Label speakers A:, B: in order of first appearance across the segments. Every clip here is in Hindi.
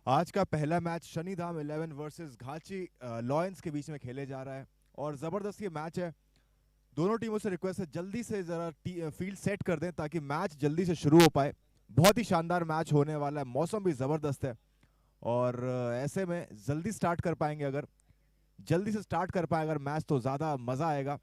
A: आज का पहला match Shanidham 11 versus Ghachi lions के बीच में खेले जा रहा है और जबरदस्त ये मैच है। दोनों टीमों से रिक्वेस्ट है जल्दी से जरा फील्ड सेट कर दें ताकि मैच जल्दी से शुरू हो पाए। बहुत ही शानदार मैच होने वाला है, मौसम भी जबरदस्त है और ऐसे में जल्दी स्टार्ट कर पाएंगे, अगर जल्दी से स्टार्ट कर पाए अगर मैच तो ज्यादा मजा आएगा।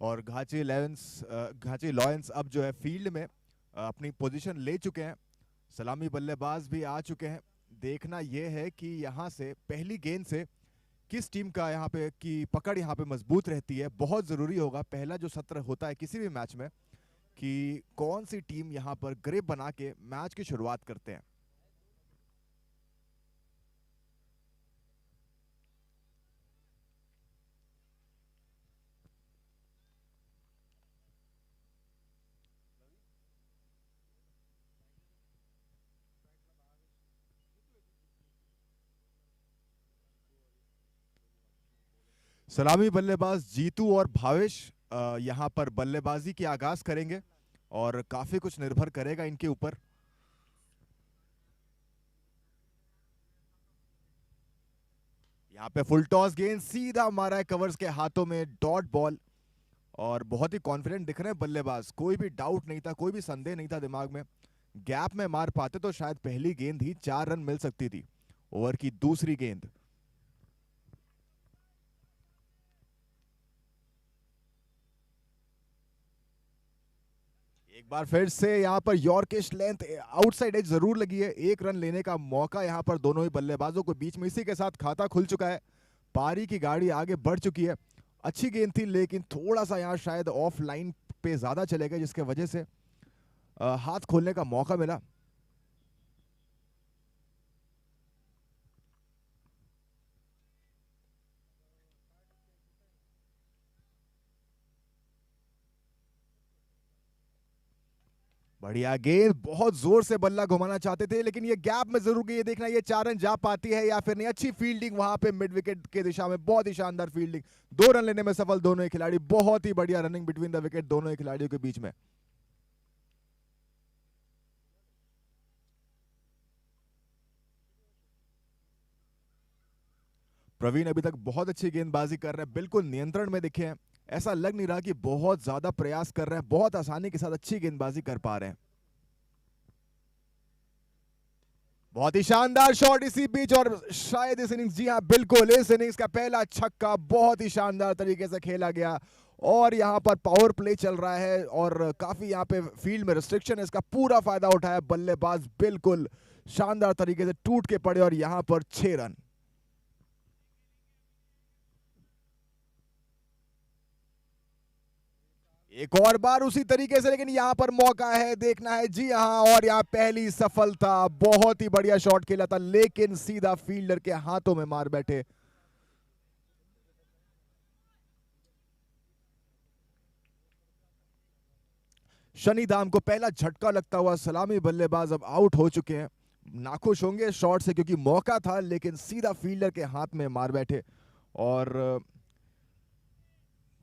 A: और घाची लॉयंस अब जो है फील्ड में अपनी पोजीशन ले चुके हैं। सलामी बल्लेबाज भी आ चुके हैं। देखना यह है कि यहां से पहली गेंद से किस टीम का यहाँ पे की पकड़ यहाँ पे मजबूत रहती है। बहुत जरूरी होगा पहला जो सत्र होता है किसी भी मैच में कि कौन सी टीम यहाँ पर ग्रिप बना के मैच की शुरुआत करते हैं। सलामी बल्लेबाज जीतू और भावेश यहाँ पर बल्लेबाजी की आगाज करेंगे और काफी कुछ निर्भर करेगा इनके ऊपर। यहाँ पे फुल टॉस गेंद सीधा मारा है कवर्स के हाथों में, डॉट बॉल। और बहुत ही कॉन्फिडेंट दिख रहे हैं बल्लेबाज, कोई भी डाउट नहीं था, कोई भी संदेह नहीं था दिमाग में। गैप में मार पाते तो शायद पहली गेंद ही 4 रन मिल सकती थी। ओवर की दूसरी गेंद। एक बार फिर से यहाँ पर यॉर्किश लेंथ आउटसाइड एज जरूर लगी है। एक रन लेने का मौका यहाँ पर दोनों ही बल्लेबाजों को बीच में, इसी के साथ खाता खुल चुका है। पारी की गाड़ी आगे बढ़ चुकी है। अच्छी गेंद थी लेकिन थोड़ा सा यहाँ शायद ऑफ लाइन पे ज्यादा चले गए जिसके वजह से हाथ खोलने का मौका मिला। बढ़िया गेंद, बहुत जोर से बल्ला घुमाना चाहते थे लेकिन ये गैप में जरूर गई। ये देखना ये 4 रन जा पाती है या फिर नहीं। अच्छी फील्डिंग वहां पे मिड विकेट के दिशा में, बहुत ही शानदार फील्डिंग। 2 रन लेने में सफल दोनों ही खिलाड़ी। बहुत ही बढ़िया रनिंग बिटवीन द विकेट दोनों ही खिलाड़ियों के बीच में। प्रवीण अभी तक बहुत अच्छी गेंदबाजी कर रहे हैं, बिल्कुल नियंत्रण में दिखे हैं। ऐसा लग नहीं रहा कि बहुत ज्यादा प्रयास कर रहे हैं, बहुत आसानी के साथ अच्छी गेंदबाजी कर पा रहे हैं। बहुत ही शानदार शॉट इसी बीच और शायद इस इनिंग्स, जी हाँ बिल्कुल, इस इनिंग्स का पहला छक्का बहुत ही शानदार तरीके से खेला गया। और यहां पर पावर प्ले चल रहा है और काफी यहां पे फील्ड में रिस्ट्रिक्शन है, इसका पूरा फायदा उठाया बल्लेबाज। बिल्कुल शानदार तरीके से टूट के पड़े और यहां पर 6 रन। एक और बार उसी तरीके से, लेकिन यहां पर मौका है, देखना है जी हाँ। और यहां पहली सफलता, बहुत ही बढ़िया शॉट खेला था लेकिन सीधा फील्डर के हाथों में मार बैठे। शनिधाम को पहला झटका लगता हुआ सलामी बल्लेबाज अब आउट हो चुके हैं। नाखुश होंगे शॉट से क्योंकि मौका था लेकिन सीधा फील्डर के हाथ में मार बैठे। और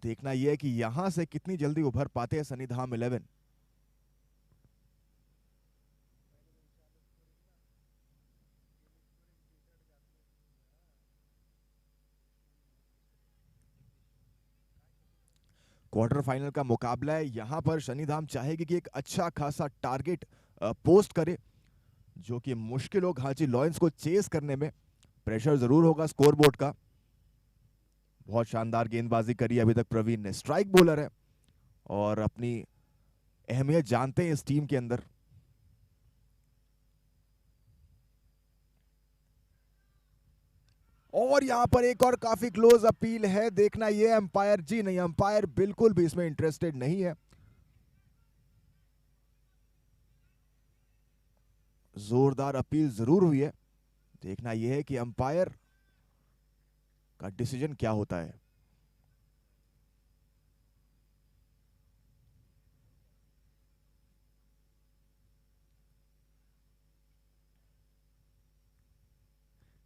A: देखना यह है कि यहां से कितनी जल्दी उभर पाते हैं शनिधाम 11। क्वार्टर फाइनल का मुकाबला है, यहां पर शनिधाम चाहेगी कि एक अच्छा खासा टारगेट पोस्ट करे, जो कि मुश्किल हो घाची लॉयंस को चेस करने में। प्रेशर जरूर होगा स्कोरबोर्ड का। बहुत शानदार गेंदबाजी करी अभी तक प्रवीण ने, स्ट्राइक बॉलर है और अपनी अहमियत जानते हैं इस टीम के अंदर। और यहां पर एक और काफी क्लोज अपील है, देखना ये अंपायर जी नहीं, अंपायर बिल्कुल भी इसमें इंटरेस्टेड नहीं है। जोरदार अपील जरूर हुई है, देखना यह है कि अंपायर का डिसीजन क्या होता है।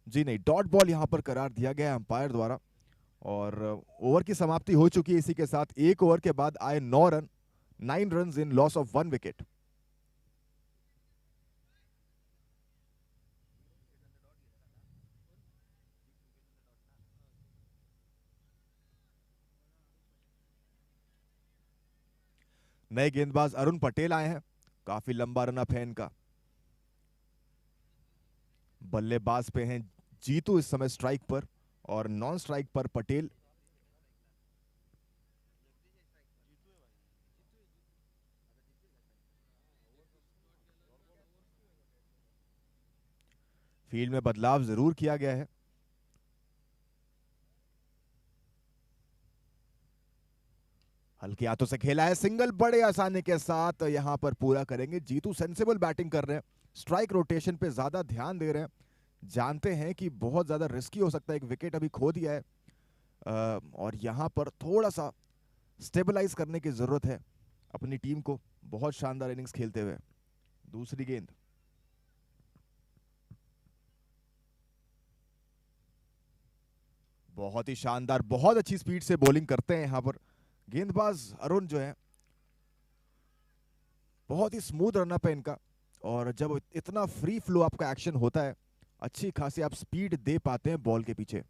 A: जी नहीं, डॉट बॉल यहां पर करार दिया गया है अंपायर द्वारा। और ओवर की समाप्ति हो चुकी है। इसी के साथ एक ओवर के बाद आए 9 run, 9 run in loss of 1 wicket. नए गेंदबाज अरुण पटेल आए हैं, काफी लंबा रन अप है इनका। बल्लेबाज पे हैं जीतू इस समय स्ट्राइक पर, और नॉन स्ट्राइक पर पटेल। फील्ड में बदलाव जरूर किया गया है। हल्के हाथों से खेला है, सिंगल बड़े आसानी के साथ यहां पर पूरा करेंगे। जीतू सेंसिबल बैटिंग कर रहे हैं, स्ट्राइक रोटेशन पे ज्यादा ध्यान दे रहे हैं, जानते हैं कि बहुत ज्यादा रिस्की हो सकता है, एक विकेट अभी खो दिया है। और यहां पर थोड़ा सा स्टेबलाइज करने की जरूरत है अपनी टीम को, बहुत शानदार इनिंग्स खेलते हुए। दूसरी गेंद, बहुत ही शानदार, बहुत अच्छी स्पीड से बॉलिंग करते हैं यहां पर गेंदबाज अरुण जो है। बहुत ही स्मूथ रनअप है इनका, और जब इतना फ्री फ्लो आपका एक्शन होता है, अच्छी खासी आप स्पीड दे पाते हैं बॉल के पीछे।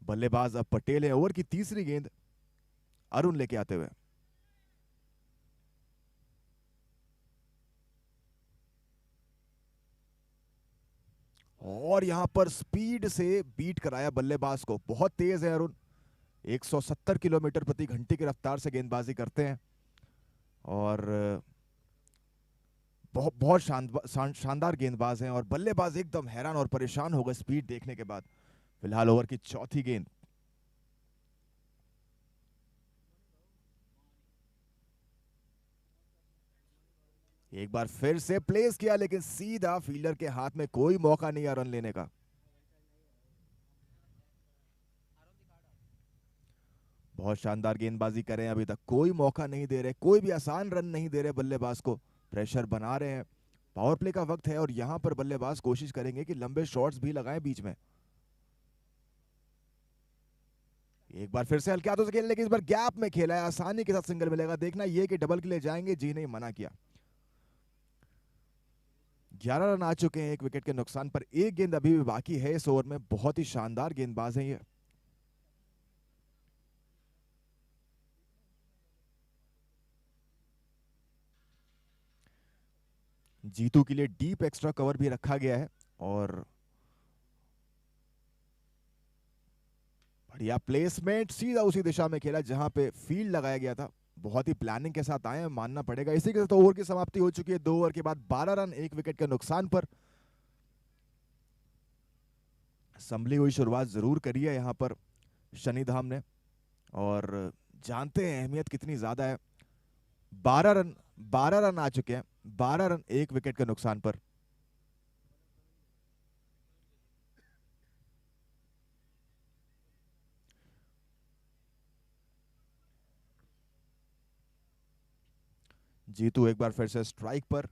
A: बल्लेबाज अब पटेल है, ओवर की तीसरी गेंद अरुण लेके आते हुए। और यहां पर स्पीड से बीट कराया बल्लेबाज को, बहुत तेज है अरुण, 170 किलोमीटर प्रति घंटे की रफ्तार से गेंदबाजी करते हैं। और बहुत बहुत शानदार गेंदबाज हैं, और बल्लेबाज एकदम हैरान और परेशान होगा स्पीड देखने के बाद। फिलहाल ओवर की चौथी गेंद, एक बार फिर से प्लेस किया, लेकिन सीधा फील्डर के हाथ में, कोई मौका नहीं है रन लेने का। बहुत शानदार गेंदबाजी करें, अभी तक कोई मौका नहीं दे रहे, कोई भी आसान रन नहीं दे रहे बल्लेबाज को, प्रेशर बना रहे हैं। पावर प्ले का वक्त है, और यहां पर बल्लेबाज कोशिश करेंगे कि लंबे शॉट्स भी लगाएं बीच में। एक बार फिर से हल्के हाथों से खेलने, लेकिन इस बार गैप में खेला है, आसानी के साथ सिंगल मिलेगा, देखना ये कि डबल के लिए जाएंगे, जी नहीं, मना किया। 11 रन आ चुके हैं एक विकेट के नुकसान पर, एक गेंद अभी भी बाकी है इस ओवर में। बहुत ही शानदार गेंदबाज है ये। जीतू के लिए डीप एक्स्ट्रा कवर भी रखा गया है, और बढ़िया प्लेसमेंट, सीधा उसी दिशा में खेला जहां पे फील्ड लगाया गया था। बहुत ही प्लानिंग के साथ आए हैं, मानना पड़ेगा। इसी के साथ ओवर की समाप्ति हो चुकी है, 2 ओवर के बाद 12 रन एक विकेट के नुकसान पर। संभली हुई शुरुआत जरूर करी है यहां पर शनिधाम ने, और जानते हैं अहमियत कितनी ज्यादा है। 12 रन, 12 रन आ चुके हैं, 12 रन एक विकेट के नुकसान पर। जीतू एक बार फिर से स्ट्राइक पर,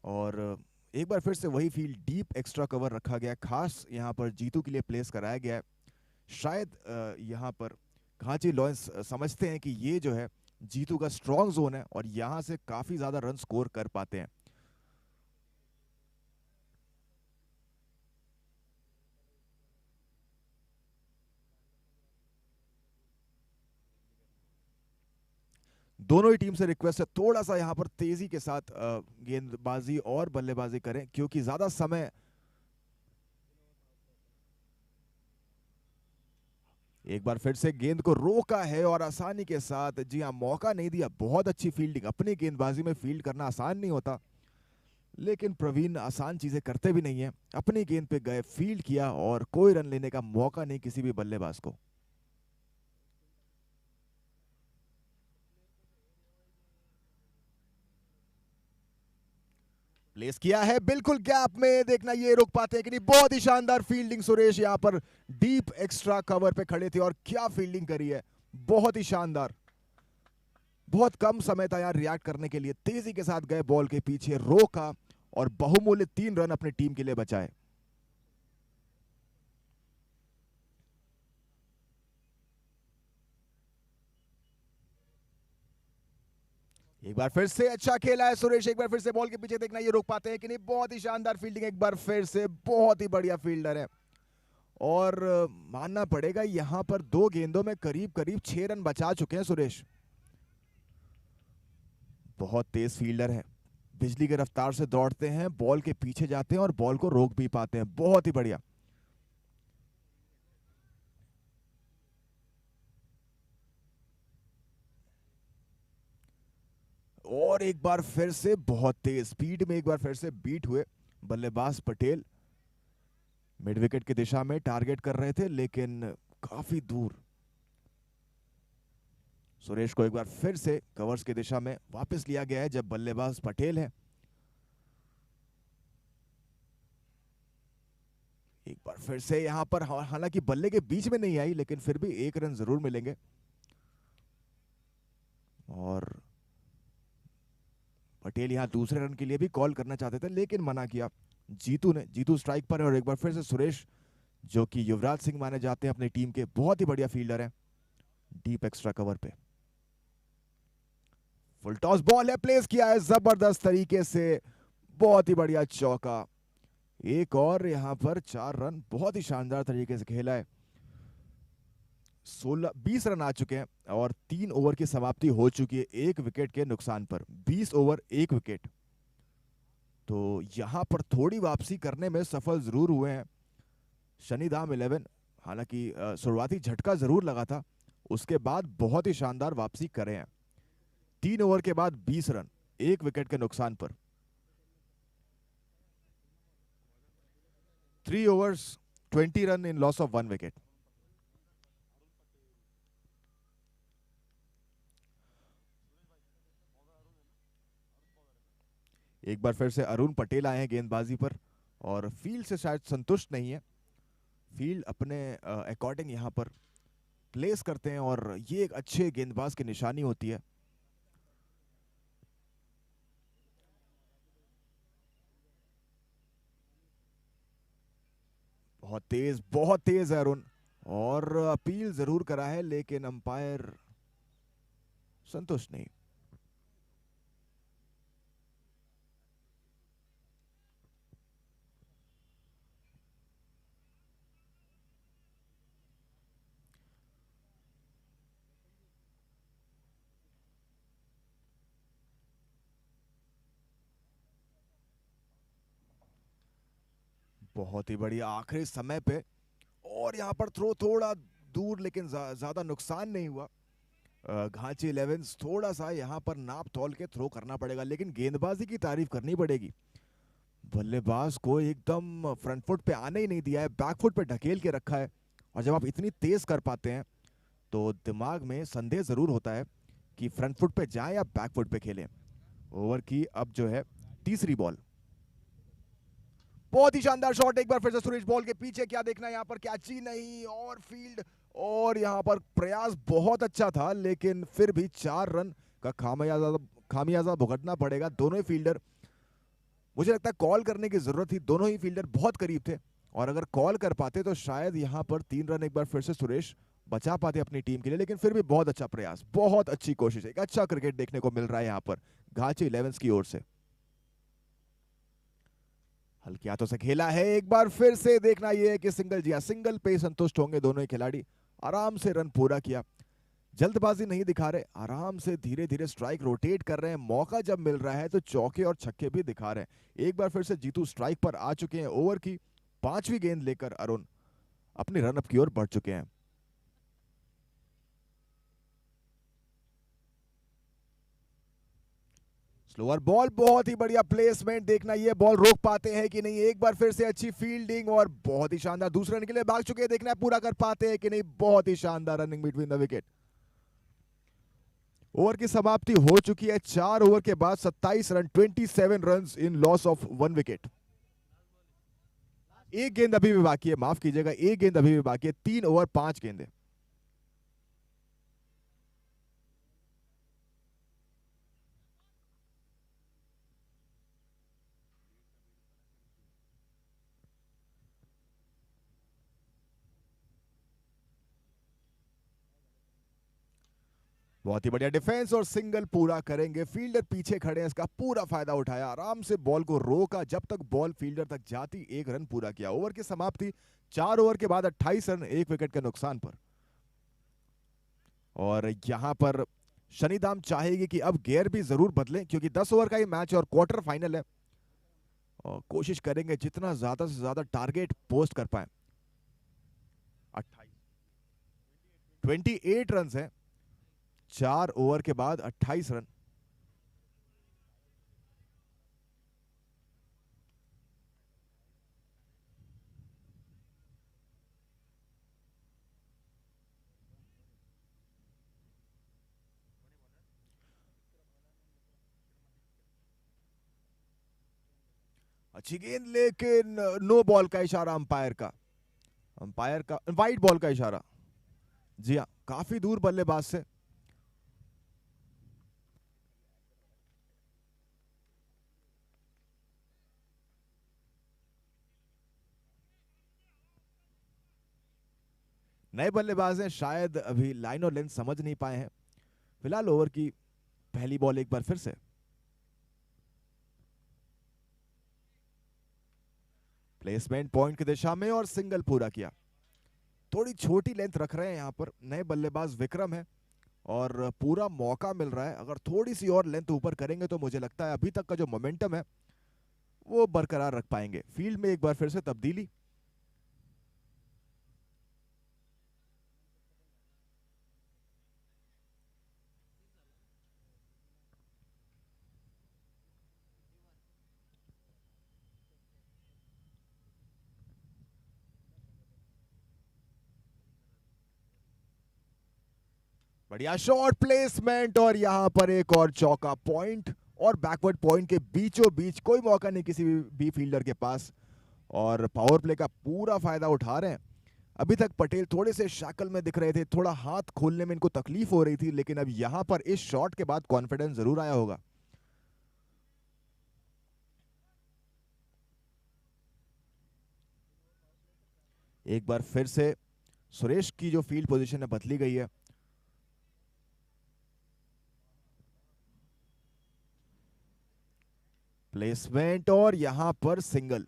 A: और एक बार फिर से वही फील्ड, डीप एक्स्ट्रा कवर रखा गया, खास यहां पर जीतू के लिए प्लेस कराया गया है। शायद यहां पर घांची लॉयंस समझते हैं कि ये जो है जीतू का स्ट्रॉन्ग जोन है, और यहां से काफी ज्यादा रन स्कोर कर पाते हैं। दोनों ही टीम से रिक्वेस्ट है, थोड़ा सा यहां पर तेजी के साथ गेंदबाजी और बल्लेबाजी करें, क्योंकि ज्यादा समय, एक बार फिर से गेंद को रोका है और आसानी के साथ, जी हाँ, मौका नहीं दिया। बहुत अच्छी फील्डिंग। अपनी गेंदबाजी में फील्ड करना आसान नहीं होता, लेकिन प्रवीण आसान चीजें करते भी नहीं है। अपनी गेंद पे गए, फील्ड किया और कोई रन लेने का मौका नहीं किसी भी बल्लेबाज को। प्लेस किया है बिल्कुल गैप में, देखना ये रुक पाते हैं कि नहीं। बहुत ही शानदार फील्डिंग सुरेश, यहां पर डीप एक्स्ट्रा कवर पे खड़े थे और क्या फील्डिंग करी है, बहुत ही शानदार। बहुत कम समय था यार रिएक्ट करने के लिए, तेजी के साथ गए, बॉल के पीछे रोका और बहुमूल्य 3 रन अपनी टीम के लिए बचाए। एक बार फिर से अच्छा खेला है सुरेश, एक बार फिर से बॉल के पीछे, देखना ये रोक पाते हैं कि नहीं। बहुत ही शानदार फील्डिंग, एक बार फिर से बहुत ही बढ़िया फील्डर है। और मानना पड़ेगा यहां पर 2 गेंदों में करीब करीब 6 रन बचा चुके हैं सुरेश। बहुत तेज फील्डर है, बिजली की रफ्तार से दौड़ते हैं, बॉल के पीछे जाते हैं और बॉल को रोक भी पाते हैं। बहुत ही बढ़िया। और एक बार फिर से बहुत तेज स्पीड में एक बार फिर से बीट हुए बल्लेबाज पटेल। मिड विकेट की दिशा में टारगेट कर रहे थे, लेकिन काफी दूर। सुरेश को एक बार फिर से कवर्स की दिशा में वापस लिया गया है, जब बल्लेबाज पटेल है। एक बार फिर से यहां पर, हालांकि बल्ले के बीच में नहीं आई, लेकिन फिर भी 1 रन जरूर मिलेंगे। और पटेल यहां दूसरे रन के लिए भी कॉल करना चाहते थे, लेकिन मना किया जीतू ने। जीतू स्ट्राइक पर है और एक बार फिर से सुरेश, जो कि युवराज सिंह माने जाते हैं अपनी टीम के, बहुत ही बढ़िया फील्डर है, डीप एक्स्ट्रा कवर पे। फुल टॉस बॉल है, प्लेस किया है जबरदस्त तरीके से, बहुत ही बढ़िया चौका। एक और यहां पर 4 रन, बहुत ही शानदार तरीके से खेला है। 20 रन आ चुके हैं और 3 ओवर की समाप्ति हो चुकी है 1 विकेट के नुकसान पर। 20 ओवर 1 विकेट, तो यहां पर थोड़ी वापसी करने में सफल जरूर हुए हैं शनिधाम 11। हालांकि शुरुआती झटका जरूर लगा था, उसके बाद बहुत ही शानदार वापसी करे हैं। 3 ओवर के बाद 20 रन 1 विकेट के नुकसान पर। 3 overs 20 run in loss of 1 wicket. एक बार फिर से अरुण पटेल आए हैं गेंदबाजी पर और फील्ड से शायद संतुष्ट नहीं है। फील्ड अपने अकॉर्डिंग यहां पर प्लेस करते हैं और ये एक अच्छे गेंदबाज की निशानी होती है। बहुत तेज है अरुण, और अपील जरूर करा है, लेकिन अंपायर संतुष्ट नहीं। बहुत ही बढ़िया आखिरी समय पे, और यहां पर थ्रो थोड़ा दूर, लेकिन ज्यादा नुकसान नहीं हुआ। घांची 11 थोड़ा सा यहां पर नाप तोल के थ्रो करना पड़ेगा, लेकिन गेंदबाजी की तारीफ करनी पड़ेगी। बल्लेबाज को एकदम फ्रंट फुट पे आने ही नहीं दिया है, बैक फुट पे ढकेल के रखा है। और जब आप इतनी तेज कर पाते हैं तो दिमाग में संदेह जरूर होता है कि फ्रंट फुट पे जाएं या बैक फुट पे खेलें। ओवर की अब जो है तीसरी बॉल। बहुत ही शानदार शॉट, एक बार फिर से सुरेश, बॉल के पीछे, क्या देखना है यहां पर, कैची नहीं और फील्ड, और यहां पर प्रयास बहुत अच्छा था, लेकिन फिर भी 4 रन का खामियाजा भुगतना पड़ेगा। दोनों ही फील्डर, मुझे लगता है कॉल करने की जरूरत थी, दोनों ही फील्डर बहुत करीब थे, और अगर कॉल कर पाते तो शायद यहां पर 3 रन एक बार फिर से सुरेश बचा पाते अपनी टीम के लिए। लेकिन फिर भी बहुत अच्छा प्रयास, बहुत अच्छी कोशिश, एक अच्छा क्रिकेट देखने को मिल रहा है यहां पर घाची 11 की ओर से। हल्के हाथों से खेला है, एक बार फिर से देखना यह है कि सिंगल, जी हाँ, सिंगल पे संतुष्ट होंगे दोनों ही खिलाड़ी। आराम से रन पूरा किया, जल्दबाजी नहीं दिखा रहे, आराम से धीरे धीरे स्ट्राइक रोटेट कर रहे हैं। मौका जब मिल रहा है तो चौके और छक्के भी दिखा रहे हैं। एक बार फिर से जीतू स्ट्राइक पर आ चुके हैं। ओवर की 5वीं गेंद लेकर अरुण अपनी रन अप की ओर बढ़ चुके हैं। स्लोअर बॉल, बहुत ही बढ़िया प्लेसमेंट, देखना ये बॉल रोक पाते हैं कि नहीं। एक बार फिर से अच्छी फील्डिंग और बहुत ही शानदार, दूसरे रन के लिए भाग चुके हैं, देखना है पूरा कर पाते हैं कि नहीं। बहुत ही शानदार running between the wicket. Over की समाप्ति हो चुकी है, 4 ओवर के बाद 27 run, 27 run in loss of 1 wicket. एक गेंद अभी भी बाकी है, माफ कीजिएगा, एक गेंद अभी भी बाकी है, 3 ओवर 5 गेंदें। बहुत ही बढ़िया डिफेंस और सिंगल पूरा करेंगे। फील्डर पीछे खड़े हैं, इसका पूरा फायदा उठाया, आराम से बॉल को रोका, जब तक बॉल फील्डर तक जाती, 1 रन पूरा किया। ओवर की समाप्ति 4 ओवर के बाद 28 रन, 1 विकेट के नुकसान पर। और यहां पर शनिदाम चाहेगी कि अब गियर भी जरूर बदलें, क्योंकि 10 ओवर का ही मैच है और क्वार्टर फाइनल है, और कोशिश करेंगे जितना ज्यादा से ज्यादा टारगेट पोस्ट कर पाए। 28 रन है, 4 ओवर के बाद 28 रन। अच्छी गेंद, लेकिन नो बॉल का इशारा अंपायर का, वाइट बॉल का इशारा। जी हाँ, काफी दूर बल्लेबाज से। नए बल्लेबाज हैं, शायद अभी लाइन और लेंथ समझ नहीं पाए हैं। फिलहाल ओवर की पहली बॉल एक बार फिर से, प्लेसमेंट पॉइंट की दिशा में और सिंगल पूरा किया। थोड़ी छोटी लेंथ रख रहे हैं यहां पर, नए बल्लेबाज विक्रम है और पूरा मौका मिल रहा है। अगर थोड़ी सी और लेंथ ऊपर करेंगे तो मुझे लगता है अभी तक का जो मोमेंटम है वो बरकरार रख पाएंगे। फील्ड में एक बार फिर से तब्दीली, बढ़िया शॉट, प्लेसमेंट और यहां पर एक और चौका। पॉइंट और बैकवर्ड पॉइंट के बीचों बीच कोई मौका नहीं किसी भी फील्डर के पास, और पावर प्ले का पूरा फायदा उठा रहे हैं। अभी तक पटेल थोड़े से शैकल में दिख रहे थे, थोड़ा हाथ खोलने में इनको तकलीफ हो रही थी, लेकिन अब यहां पर इस शॉट के बाद कॉन्फिडेंस जरूर आया होगा। एक बार फिर से सुरेश की जो फील्ड पोजीशन है बदली गई है। प्लेसमेंट और यहां पर सिंगल,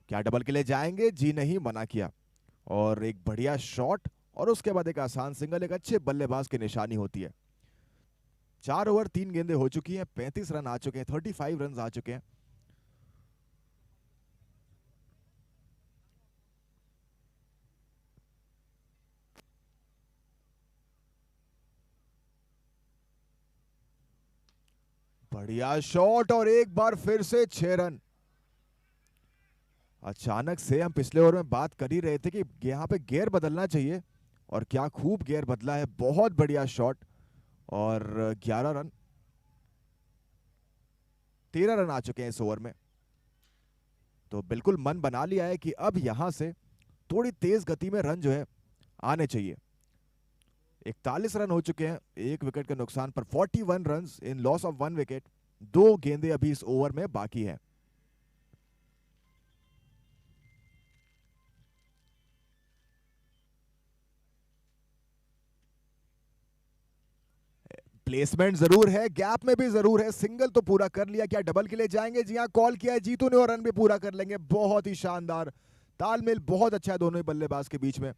A: क्या डबल के लिए जाएंगे? जी नहीं, मना किया। और एक बढ़िया शॉट और उसके बाद एक आसान सिंगल, एक अच्छे बल्लेबाज की निशानी होती है। 4 ओवर 3 गेंदें हो चुकी हैं, 35 रन आ चुके हैं, 35 रन आ चुके हैं। बढ़िया शॉट और एक बार फिर से 6 रन। अचानक से हम पिछले ओवर में बात कर ही रहे थे कि यहां पे गियर बदलना चाहिए, और क्या खूब गियर बदला है। बहुत बढ़िया शॉट और 11 रन, 13 रन आ चुके हैं इस ओवर में। तो बिल्कुल मन बना लिया है कि अब यहां से थोड़ी तेज गति में रन जो है आने चाहिए। 41 रन हो चुके हैं, 1 विकेट के नुकसान पर, 41 run in loss of 1 wicket. 2 गेंदें अभी इस ओवर में बाकी है। प्लेसमेंट जरूर है, गैप में भी जरूर है, सिंगल तो पूरा कर लिया। क्या डबल के लिए जाएंगे? जी हां, कॉल किया है जीतू ने और रन भी पूरा कर लेंगे। बहुत ही शानदार तालमेल, बहुत अच्छा है दोनों ही बल्लेबाज के बीच में।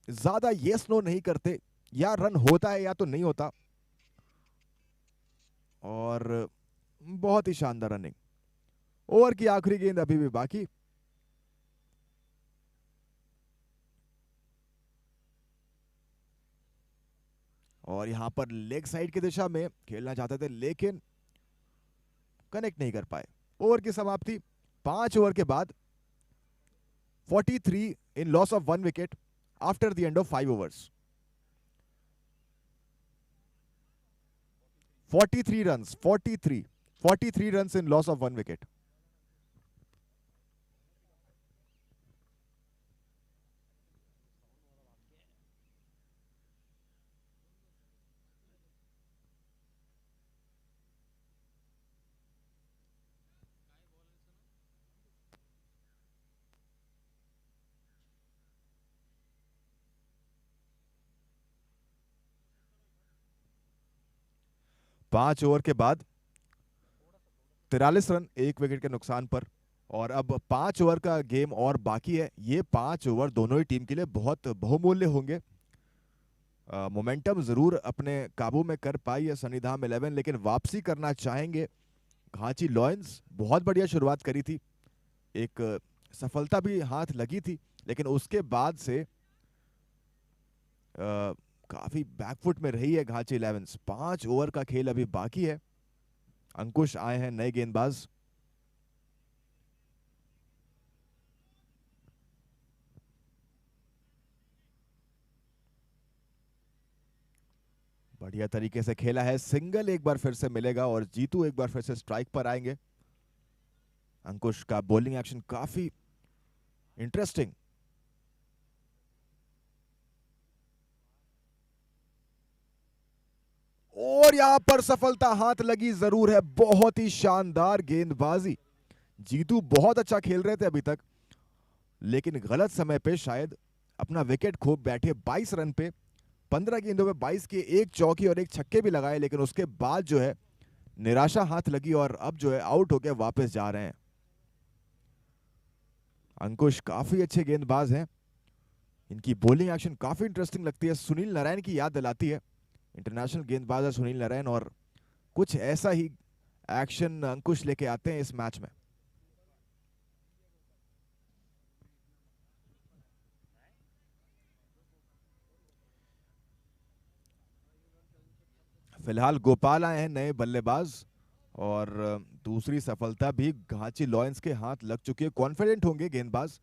A: ज्यादा येस नो नहीं करते, या रन होता है या तो नहीं होता। और बहुत ही शानदार रनिंग। ओवर की आखिरी गेंद अभी भी बाकी। और यहां पर लेग साइड की दिशा में खेलना चाहते थे लेकिन कनेक्ट नहीं कर पाए। ओवर की समाप्ति 5 ओवर के बाद 43 in loss of 1 wicket after the end of 5 overs. 43 runs, 43 runs in loss of 1 wicket. पांच ओवर के बाद 43 रन 1 विकेट के नुकसान पर। और अब 5 ओवर का गेम और बाकी है। ये 5 ओवर दोनों ही टीम के लिए बहुत बहुमूल्य होंगे। मोमेंटम जरूर अपने काबू में कर पाई है सनीधाम 11, लेकिन वापसी करना चाहेंगे घांची लॉयंस। बहुत बढ़िया शुरुआत करी थी, एक सफलता भी हाथ लगी थी, लेकिन उसके बाद से काफी बैकफुट में रही है घांची 11। 5 ओवर का खेल अभी बाकी है। अंकुश आए हैं नए गेंदबाज। बढ़िया तरीके से खेला है, सिंगल एक बार फिर से मिलेगा और जीतू एक बार फिर से स्ट्राइक पर आएंगे। अंकुश का बॉलिंग एक्शन काफी इंटरेस्टिंग। और यहां पर सफलता हाथ लगी जरूर है। बहुत ही शानदार गेंदबाजी। जीतू बहुत अच्छा खेल रहे थे अभी तक, लेकिन गलत समय पे शायद अपना विकेट खो बैठे। 22 रन पे 15 गेंदों में 22 के, एक चौकी और एक छक्के भी लगाए, लेकिन उसके बाद जो है निराशा हाथ लगी और अब जो है आउट होकर वापस जा रहे हैं। अंकुश काफी अच्छे गेंदबाज हैं। इनकी बॉलिंग एक्शन काफी इंटरेस्टिंग लगती है, सुनील नारायण की याद दिलाती है। इंटरनेशनल गेंदबाज है सुनील नारायण, और कुछ ऐसा ही एक्शन अंकुश लेके आते हैं इस मैच में। फिलहाल गोपाल आए हैं नए बल्लेबाज, और दूसरी सफलता भी घांची लॉयंस के हाथ लग चुकी है। कॉन्फिडेंट होंगे गेंदबाज,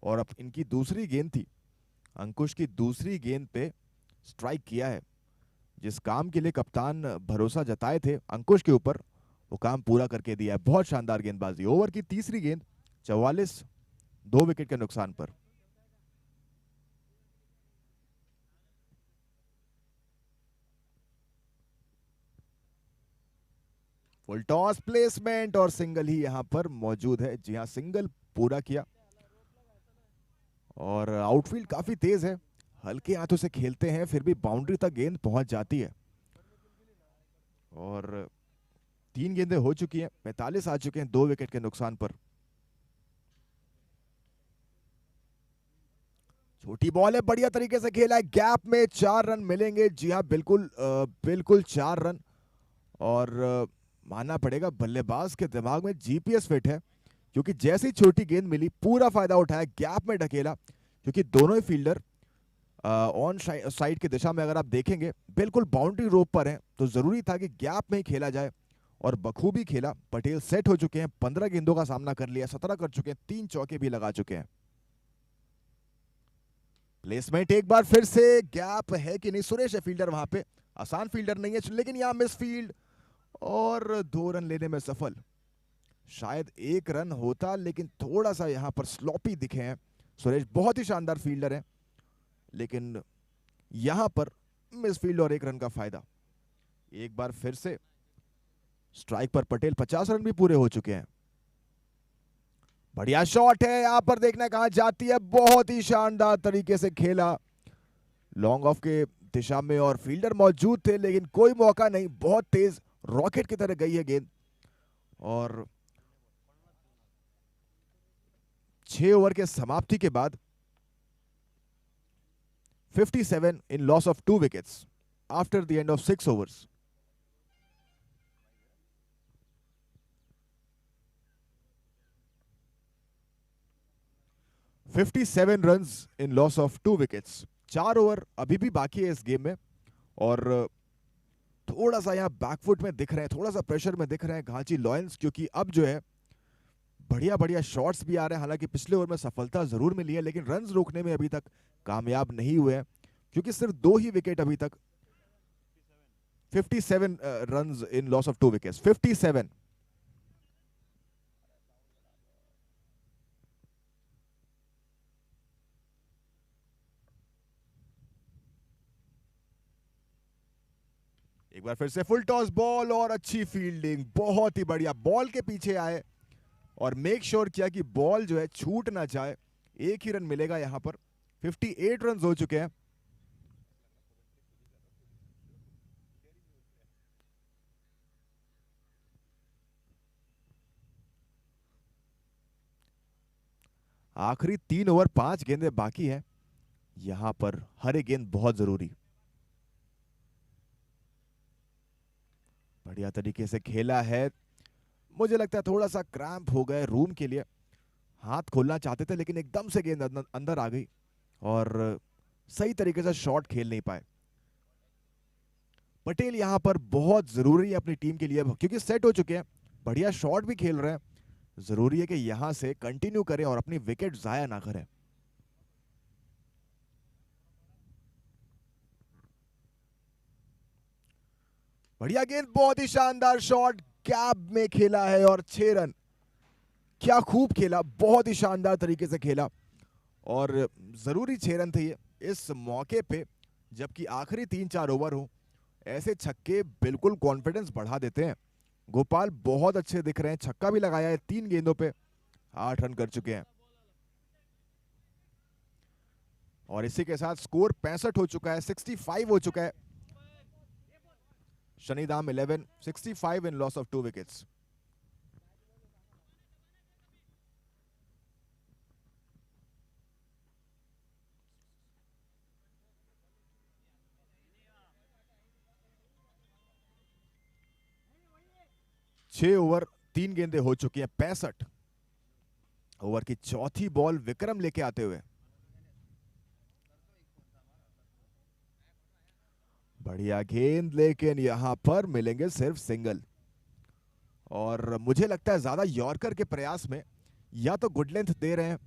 A: और अब इनकी दूसरी गेंद थी। अंकुश की दूसरी गेंद पे स्ट्राइक किया है। जिस काम के लिए कप्तान भरोसा जताए थे अंकुश के ऊपर, वो काम पूरा करके दिया है। बहुत शानदार गेंदबाजी। ओवर की तीसरी गेंद 44, 2 विकेट के नुकसान पर। फुल टॉस प्लेसमेंट और सिंगल ही यहां पर मौजूद है। जी हां, सिंगल पूरा किया। और आउटफील्ड काफी तेज है, हल्के हाथों से खेलते हैं, फिर भी बाउंड्री तक गेंद पहुंच जाती है। और 3 गेंदें हो चुकी हैं, 45 आ चुके हैं 2 विकेट के नुकसान पर। छोटी बॉल है, बढ़िया तरीके से खेला है, गैप में 4 रन मिलेंगे। जी हाँ, बिल्कुल बिल्कुल 4 रन। और मानना पड़ेगा बल्लेबाज के दिमाग में जीपीएस फिट है, क्योंकि जैसी छोटी गेंद मिली पूरा फायदा उठाया, गैप में ढकेला। क्योंकि दोनों ही फील्डर ऑन साइड की दिशा में अगर आप देखेंगे बिल्कुल बाउंड्री रोप पर हैं, तो जरूरी था कि गैप में ही खेला जाए, और बखूबी खेला। पटेल सेट हो चुके हैं, 15 गेंदों का सामना कर लिया, 17 कर चुके हैं, 3 चौके भी लगा चुके हैं। प्लेसमेंट एक बार फिर से, गैप है कि नहीं, सुरेश है फील्डर वहां पे। आसान फील्डर नहीं है, लेकिन यहां मिस फील्ड और 2 रन लेने में सफल। शायद 1 रन होता, लेकिन थोड़ा सा यहां पर स्लॉपी दिखे हैं। सुरेश बहुत ही शानदार फील्डर है, लेकिन यहां पर मिस फील्ड और 1 रन का फायदा। एक बार फिर से स्ट्राइक पर पटेल, 50 रन भी पूरे हो चुके हैं। बढ़िया शॉट है, यहां पर देखना कहां जाती है। बहुत ही शानदार तरीके से खेला लॉन्ग ऑफ के दिशा में, और फील्डर मौजूद थे, लेकिन कोई मौका नहीं। बहुत तेज रॉकेट की तरह गई है गेंद। और 6 ओवर के समाप्ति के बाद 57 in loss of 2 wickets after the end of 6 overs. $57 in loss of 2 wickets. 4 over अभी भी बाकी है इस गेम में, और थोड़ा सा यहाँ बैकफुट में दिख रहे हैं, थोड़ा सा प्रेशर में दिख रहे हैं घाची लॉयंस, क्योंकि अब जो है बढ़िया बढ़िया शॉट्स भी आ रहे हैं। हालांकि पिछले ओवर में सफलता जरूर मिली है, लेकिन रन्स रोकने में अभी तक कामयाब नहीं हुए हैं, क्योंकि सिर्फ 2 ही विकेट अभी तक। 57 runs in loss of 2 wickets, 57। एक बार फिर से फुल टॉस बॉल और अच्छी फील्डिंग, बहुत ही बढ़िया। बॉल के पीछे आए और मेक श्योर किया कि बॉल जो है छूट ना जाए। एक ही रन मिलेगा यहां पर। 58 रन हो चुके हैं। आखिरी 3 ओवर 5 गेंदें बाकी है। यहां पर हर एक गेंद बहुत जरूरी। बढ़िया तरीके से खेला है। मुझे लगता है थोड़ा सा क्रैम्प हो गए रूम के लिए, हाथ खोलना चाहते थे लेकिन एकदम से गेंद अंदर आ गई और सही तरीके से शॉट खेल नहीं पाए। पटेल यहां पर बहुत जरूरी है अपनी टीम के लिए, क्योंकि सेट हो चुके हैं, बढ़िया शॉट भी खेल रहे हैं। जरूरी है कि यहां से कंटिन्यू करें और अपनी विकेट जाया ना करें। बढ़िया गेंद, बहुत ही शानदार शॉट, गैप में खेला है और 6 रन। क्या खूब खेला, बहुत ही शानदार तरीके से खेला और जरूरी 6 रन थे ये इस मौके पे, जबकि आखिरी 3-4 ओवर हो। ऐसे छक्के बिल्कुल कॉन्फिडेंस बढ़ा देते हैं। गोपाल बहुत अच्छे दिख रहे हैं, छक्का भी लगाया है 3 गेंदों पे, 8 रन कर चुके हैं और इसी के साथ स्कोर 65 हो चुका है, 65 हो चुका है। शनिदाम 11, 65 इन लॉस ऑफ 2 विकेट्स। छह ओवर 3 गेंदें हो चुकी हैं, 65 ओवर की चौथी बॉल विक्रम लेके आते हुए। बढ़िया गेंद, लेकिन यहां पर मिलेंगे सिर्फ सिंगल और मुझे लगता है ज्यादा यॉर्कर के प्रयास में या तो गुड लेंथ दे रहे हैं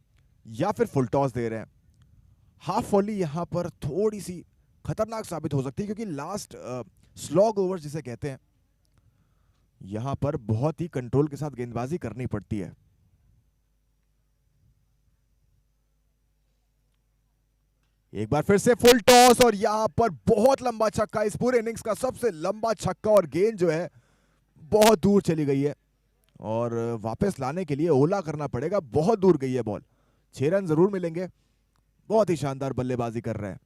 A: या फिर फुल टॉस दे रहे हैं। हाफ वॉली यहां पर थोड़ी सी खतरनाक साबित हो सकती है, क्योंकि लास्ट स्लॉग ओवर जिसे कहते हैं, यहां पर बहुत ही कंट्रोल के साथ गेंदबाजी करनी पड़ती है। एक बार फिर से फुल टॉस और यहां पर बहुत लंबा छक्का, इस पूरे इनिंग्स का सबसे लंबा छक्का, और गेंद जो है बहुत दूर चली गई है और वापस लाने के लिए ओला करना पड़ेगा। बहुत दूर गई है बॉल। 6 रन जरूर मिलेंगे। बहुत ही शानदार बल्लेबाजी कर रहे हैं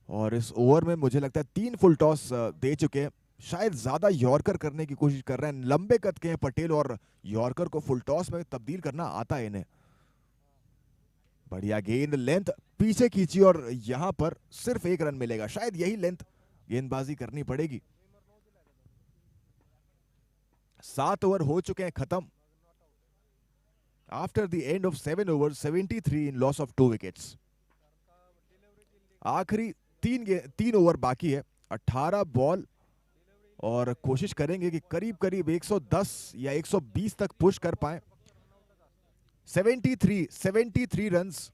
A: और इस ओवर में मुझे लगता है 3 फुल टॉस दे चुके हैं। शायद ज्यादा यॉर्कर करने की कोशिश कर रहे हैं। लंबे कद के हैं पटेल और यॉर्कर को फुल टॉस में तब्दील करना आता है इन्हें। बढ़िया गेंद, लेंथ पीछे खींची और यहां पर सिर्फ 1 रन मिलेगा। शायद यही लेंथ गेंदबाजी करनी पड़ेगी। 7 ओवर हो चुके हैं खत्म। After the end of 7 over, 73 in loss of 2 wickets. आखिरी 3 ओवर बाकी है, 18 बॉल और कोशिश करेंगे कि करीब करीब 110 या 120 तक पुश कर पाए। 73 runs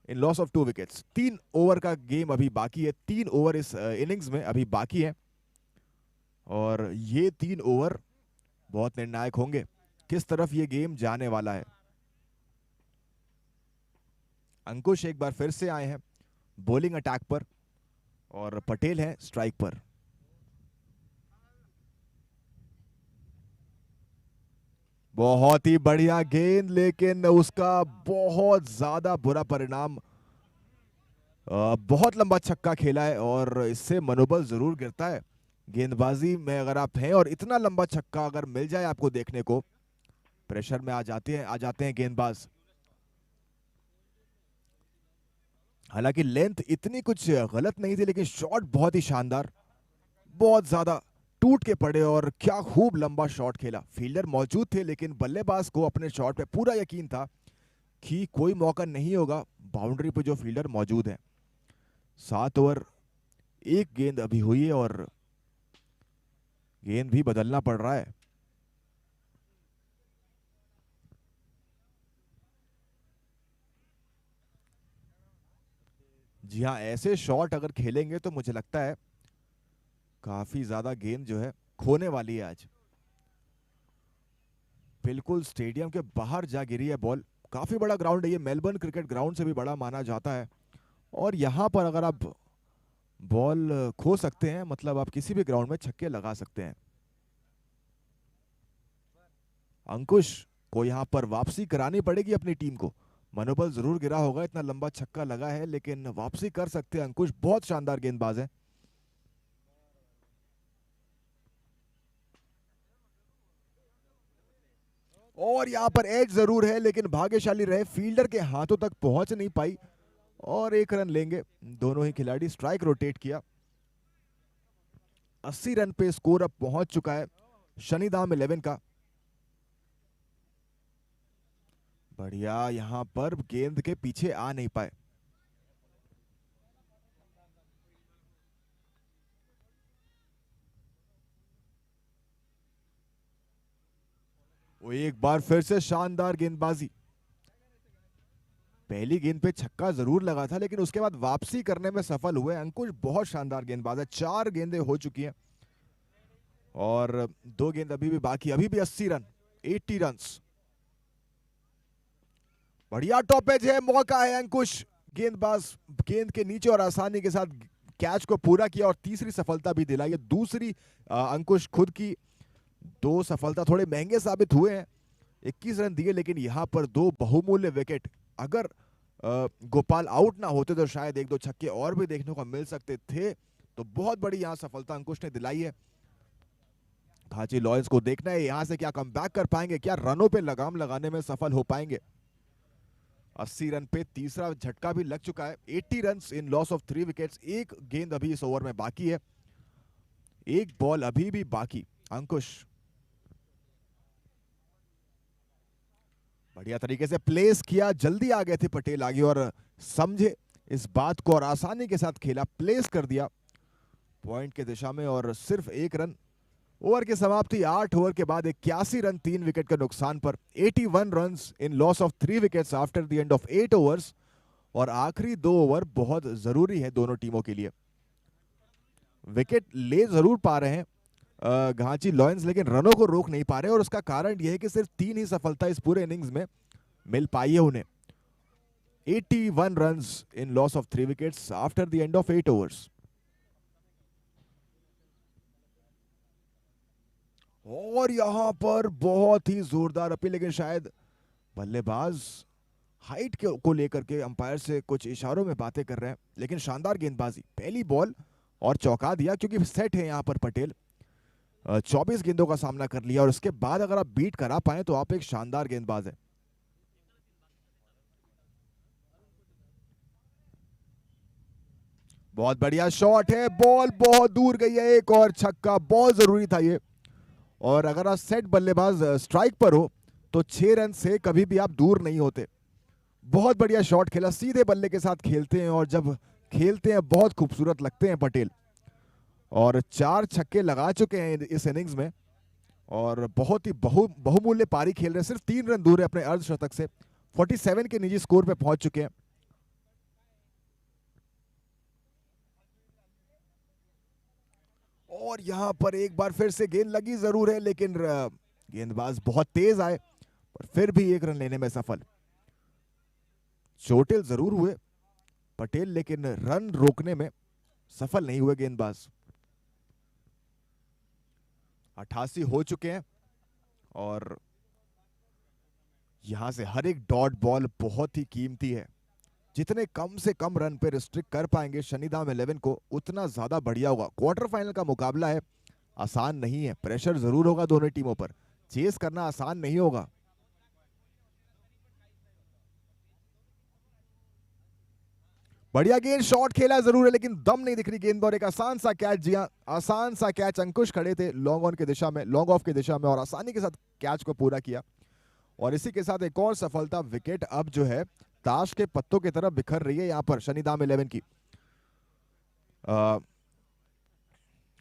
A: in loss of 2 wickets. 3 over का गेम अभी बाकी है, 3 ओवर इस इनिंग्स में अभी बाकी है और ये 3 ओवर बहुत निर्णायक होंगे, किस तरफ ये गेम जाने वाला है। अंकुश एक बार फिर से आए हैं बॉलिंग अटैक पर और पटेल है स्ट्राइक पर। बहुत ही बढ़िया गेंद, लेकिन उसका बहुत ज्यादा बुरा परिणाम। बहुत लंबा छक्का खेला है और इससे मनोबल जरूर गिरता है गेंदबाजी में। अगर आप हैं और इतना लंबा छक्का अगर मिल जाए आपको देखने को, प्रेशर में आ जाते हैं गेंदबाज। हालांकि लेंथ इतनी कुछ गलत नहीं थी, लेकिन शॉट बहुत ही शानदार, बहुत ज्यादा टूट के पड़े और क्या खूब लंबा शॉट खेला। फील्डर मौजूद थे लेकिन बल्लेबाज को अपने शॉट पे पूरा यकीन था कि कोई मौका नहीं होगा बाउंड्री पे जो फील्डर मौजूद है। 7 ओवर, एक गेंद अभी हुई है और गेंद भी बदलना पड़ रहा है। जी हाँ, ऐसे शॉट अगर खेलेंगे तो मुझे लगता है काफी ज्यादा गेंद जो है खोने वाली है आज। बिल्कुल स्टेडियम के बाहर जा गिरी है बॉल। काफी बड़ा ग्राउंड है ये, मेलबर्न क्रिकेट ग्राउंड से भी बड़ा माना जाता है। और यहां पर अगर आप बॉल खो सकते हैं, मतलब आप किसी भी ग्राउंड में छक्के लगा सकते हैं। अंकुश को यहां पर वापसी करानी पड़ेगी अपनी टीम को। मनोबल जरूर गिरा होगा, इतना लंबा छक्का लगा है, लेकिन वापसी कर सकते हैं अंकुश। बहुत शानदार गेंदबाज है। और यहां पर एज जरूर है, लेकिन भाग्यशाली रहे, फील्डर के हाथों तक पहुंच नहीं पाई और 1 रन लेंगे दोनों ही खिलाड़ी। स्ट्राइक रोटेट किया। 80 रन पे स्कोर अब पहुंच चुका है शनिधाम 11 का। बढ़िया, यहां पर गेंद के पीछे आ नहीं पाए। वो एक बार फिर से शानदार गेंदबाजी। पहली गेंद पे छक्का जरूर लगा था, लेकिन उसके बाद वापसी करने में सफल हुए अंकुश। बहुत शानदार गेंदबाज है। 4 गेंदें हो चुकी हैं और 2 गेंद अभी भी बाकी। अभी भी 80 रन, 80 रन्स। बढ़िया टॉपेज है, मौका है अंकुश। गेंदबाज गेंद के नीचे और आसानी के साथ कैच को पूरा किया और तीसरी सफलता भी दिलाई है। दूसरी अंकुश खुद की 2 सफलता थोड़े महंगे साबित हुए हैं। 21 रन दिए, लेकिन यहां पर 2 बहुमूल्य विकेट। अगर गोपाल आउट ना होते तो शायद 1-2 छक्के और भी देखने को मिल सकते थे। तो बहुत बड़ी यहां सफलता अंकुश ने दिलाई है। घाची लॉयंस को देखना है यहां से क्या कमबैक कर पाएंगे, क्या रनों पे लगाम लगाने में सफल हो पाएंगे। 80 रन पे तीसरा झटका भी लग चुका है। 80 runs in loss of 3 wickets. एक गेंद अभी इस ओवर में बाकी है, एक बॉल अभी भी बाकी। अंकुश बढ़िया तरीके से प्लेस किया, जल्दी आ गए थे पटेल आगे और समझे इस बात को और आसानी के साथ खेला, प्लेस कर दिया पॉइंट के दिशा में और सिर्फ 1 रन। ओवर की समाप्ति 8 ओवर के बाद 81 रन 3 विकेट के नुकसान पर। 81 runs in loss of 3 wickets after the end of 8 overs. और आखिरी 2 ओवर बहुत जरूरी है दोनों टीमों के लिए। विकेट ले जरूर पा रहे हैं घाची लॉयंस, लेकिन रनों को रोक नहीं पा रहे और उसका कारण यह है कि सिर्फ 3 ही सफलता इस पूरे इनिंग्स में मिल पाई है उन्हें। 81 runs in loss of 3 wickets after the end of 8 overs. और यहां पर बहुत ही जोरदार अपील, लेकिन शायद बल्लेबाज हाइट को लेकर के अंपायर से कुछ इशारों में बातें कर रहे हैं। लेकिन शानदार गेंदबाजी, पहली बॉल और चौका दिया क्योंकि सेट है यहां पर पटेल। 24 गेंदों का सामना कर लिया और उसके बाद अगर आप बीट करा पाए तो आप एक शानदार गेंदबाज है। बहुत बढ़िया शॉट है, बॉल बहुत दूर गई है, एक और छक्का। बहुत जरूरी था ये। और अगर आप सेट बल्लेबाज स्ट्राइक पर हो तो 6 रन से कभी भी आप दूर नहीं होते। बहुत बढ़िया शॉट खेला, सीधे बल्ले के साथ खेलते हैं और जब खेलते हैं बहुत खूबसूरत लगते हैं पटेल। और 4 छक्के लगा चुके हैं इस इनिंग्स में और बहुत ही बहुमूल्य पारी खेल रहे हैं। सिर्फ 3 रन दूर है अपने अर्धशतक से। 47 के निजी स्कोर पे पहुंच चुके हैं। और यहां पर एक बार फिर से गेंद लगी जरूर है, लेकिन गेंदबाज बहुत तेज आए पर फिर भी 1 रन लेने में सफल। चोटिल जरूर हुए पटेल, लेकिन रन रोकने में सफल नहीं हुए गेंदबाज। 88 हो चुके हैं और यहां से हर एक डॉट बॉल बहुत ही कीमती है। जितने कम से कम रन पे रिस्ट्रिक्ट कर पाएंगे शनिधाम 11 को, उतना ज्यादा बढ़िया होगा। क्वार्टर फाइनल का मुकाबला है, आसान नहीं है। प्रेशर जरूर होगा दोनों टीमों पर, चेस करना आसान नहीं होगा। बढ़िया गेंद, शॉट खेला जरूर है, लेकिन दम नहीं दिख रही गेंद पर। एक आसान सा कैच, जी हां, आसान सा कैच। अंकुश खड़े थे लॉन्ग ऑन की दिशा में, लॉन्ग ऑफ की दिशा में और आसानी के साथ कैच को पूरा किया। और इसी के साथ एक और सफलता, विकेट अब जो है ताश के पत्तों की तरफ बिखर रही है यहां पर शनिधाम 11 की।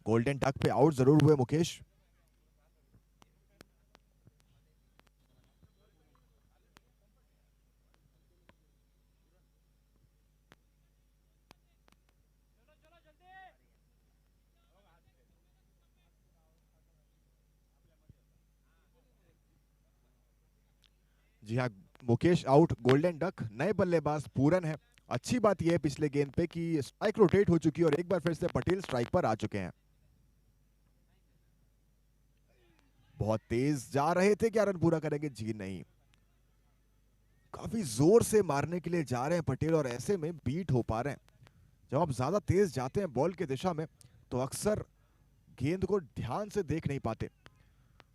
A: गोल्डन डक पे आउट जरूर हुए मुकेश। जी हाँ, मुकेश आउट, गोल्डन डक। नए बल्लेबाज पूरन है। अच्छी बात यह है पिछले गेंद पे कि स्ट्राइक रोटेट हो चुकी है और एक बार फिर से पटेल स्ट्राइक पर आ चुके हैं। बहुत तेज जा रहे थे, क्या रन पूरा करेंगे? जी नहीं, काफी जोर से मारने के लिए जा रहे हैं पटेल और ऐसे में बीट हो पा रहे हैं। जब आप ज्यादा तेज जाते हैं बॉल की दिशा में तो अक्सर गेंद को ध्यान से देख नहीं पाते।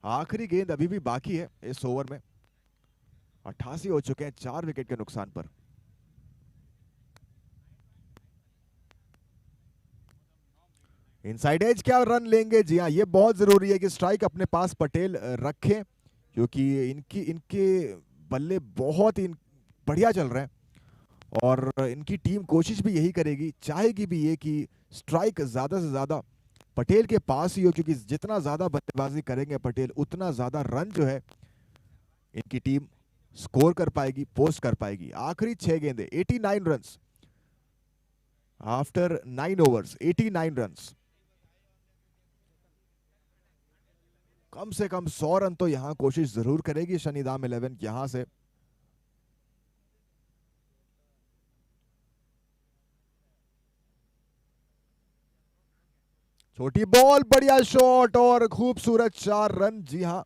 A: आखिरी गेंद अभी भी बाकी है इस ओवर में। 88 हो चुके हैं 4 विकेट के नुकसान पर। इनसाइड एज क्या रन लेंगे? जी हाँ, ये बहुत जरूरी है कि स्ट्राइक अपने पास पटेल रखें, क्योंकि इनके बल्ले बहुत ही बढ़िया चल रहे हैं और इनकी टीम कोशिश भी यही करेगी, चाहेगी भी ये कि स्ट्राइक ज्यादा से ज्यादा पटेल के पास ही हो, क्योंकि जितना ज्यादा बल्लेबाजी करेंगे पटेल उतना ज्यादा रन जो है इनकी टीम स्कोर कर पाएगी, पोस्ट कर पाएगी। आखिरी 6 गेंदे, 89 रन्स आफ्टर 9 ओवर्स, 89 रन्स। कम से कम 100 रन तो यहां कोशिश जरूर करेगी शनिधाम 11 यहां से। छोटी बॉल, बढ़िया शॉट और खूबसूरत 4 रन। जी हां,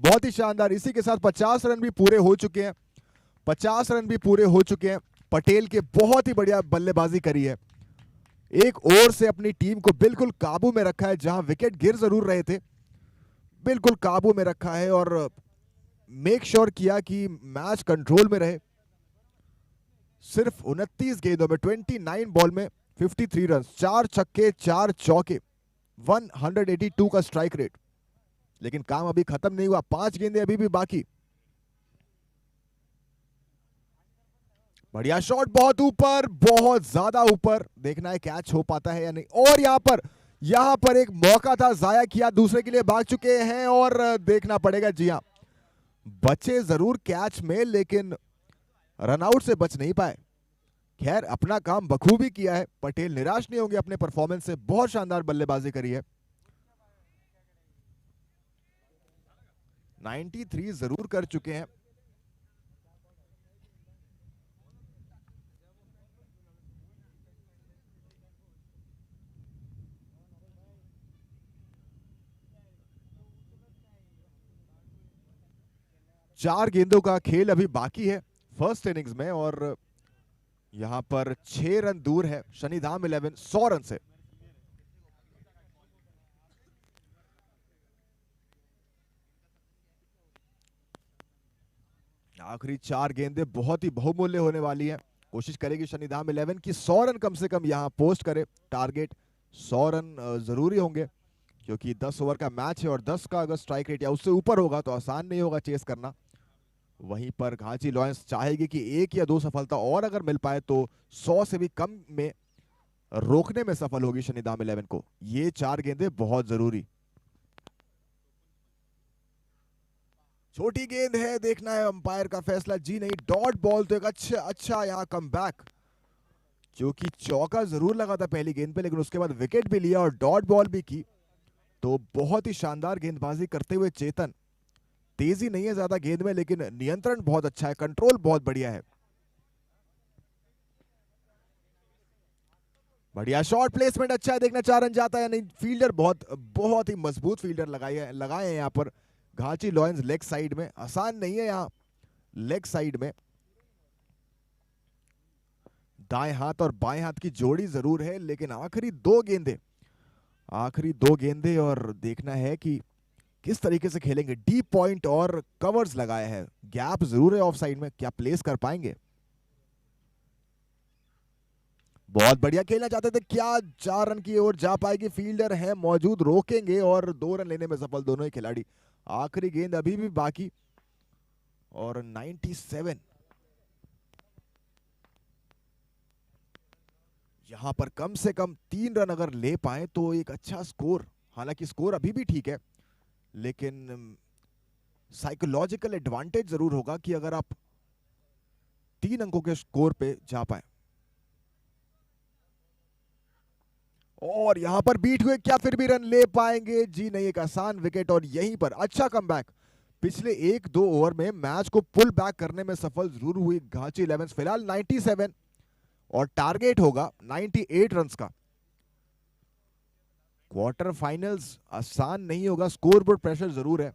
A: बहुत ही शानदार। इसी के साथ 50 रन भी पूरे हो चुके हैं। 50 रन भी पूरे हो चुके हैं। पटेल के बहुत ही बढ़िया बल्लेबाजी करी है। एक ओवर से अपनी टीम को बिल्कुल काबू में रखा है, जहां विकेट गिर जरूर रहे थे, बिल्कुल काबू में रखा है और मेक श्योर किया कि मैच कंट्रोल में रहे। सिर्फ 29 गेंदों में 29 बॉल में 53 रन, 4 छक्के 4 चौके, 182 का स्ट्राइक रेट। लेकिन काम अभी खत्म नहीं हुआ, 5 गेंदे अभी भी बाकी। बढ़िया शॉट, बहुत ऊपर, बहुत ज्यादा ऊपर। देखना है कैच हो पाता है या नहीं। और यहां पर एक मौका था, जाया किया, दूसरे के लिए भाग चुके हैं और देखना पड़ेगा। जी हां, बचे जरूर कैच में लेकिन रनआउट से बच नहीं पाए। खैर, अपना काम बखूबी किया है पटेल, निराश नहीं होंगे अपने परफॉर्मेंस से। बहुत शानदार बल्लेबाजी करी है। 93 जरूर कर चुके हैं। चार गेंदों का खेल अभी बाकी है फर्स्ट इनिंग्स में और यहां पर 6 रन दूर है शनिधाम 11 100 रन से। आखिरी 4 गेंदें बहुत ही बहुमूल्य होने वाली है। कोशिश करेगी शनिधाम 11 की 100 रन कम से कम यहां पोस्ट करे। टारगेट 100 रन जरूरी होंगे, क्योंकि 10 ओवर का मैच है और 10 का अगर स्ट्राइक रेट या उससे ऊपर होगा तो आसान नहीं होगा चेस करना। वहीं पर घांची लॉयंस चाहेगी कि 1 या 2 सफलता और अगर मिल पाए तो 100 से भी कम में रोकने में सफल होगी शनिधाम 11 को। ये 4 गेंदें बहुत जरूरी। छोटी गेंद है, देखना है अंपायर का फैसला। जी नहीं, डॉट बॉल। तो एक अच्छा यहां कम बैक, क्योंकि चौका जरूर लगा था पहली गेंद पे लेकिन उसके बाद विकेट भी लिया और डॉट बॉल भी की। तो बहुत ही शानदार गेंदबाजी करते हुए चेतन। तेजी नहीं है ज्यादा गेंद में लेकिन नियंत्रण बहुत अच्छा है, कंट्रोल बहुत बढ़िया है। बढ़िया शॉट, प्लेसमेंट अच्छा है। देखना 4 रन जाता है या नहीं। फील्डर बहुत ही मजबूत फील्डर लगाए हैं यहां पर घांची लॉयंस। लेग साइड में आसान नहीं है यहां, लेग साइड में दाएं हाथ और बाएं हाथ की जोड़ी जरूर है लेकिन आखिरी 2 गेंदे और देखना है कि किस तरीके से खेलेंगे। डीप पॉइंट और कवर्स लगाए हैं, गैप जरूर है ऑफ साइड में, क्या प्लेस कर पाएंगे? बहुत बढ़िया खेलना चाहते थे, क्या 4 रन की ओर जा पाएगी? फील्डर है मौजूद, रोकेंगे और 2 रन लेने में सफल दोनों ही खिलाड़ी। आखिरी गेंद अभी भी बाकी और 97 यहां पर कम से कम 3 रन अगर ले पाए तो एक अच्छा स्कोर। हालांकि स्कोर अभी भी ठीक है, लेकिन साइकोलॉजिकल एडवांटेज जरूर होगा कि अगर आप 3 अंकों के स्कोर पे जा पाए। और यहां पर बीट हुए, क्या फिर भी रन ले पाएंगे? जी नहीं, एक आसान विकेट और यहीं पर अच्छा कमबैक। पिछले 1-2 ओवर में मैच को पुल बैक करने में सफल जरूर हुई घाची 11। फिलहाल 97 और टारगेट होगा 98 रन्स का। क्वार्टर फाइनल्स आसान नहीं होगा, स्कोरबोर्ड प्रेशर जरूर है।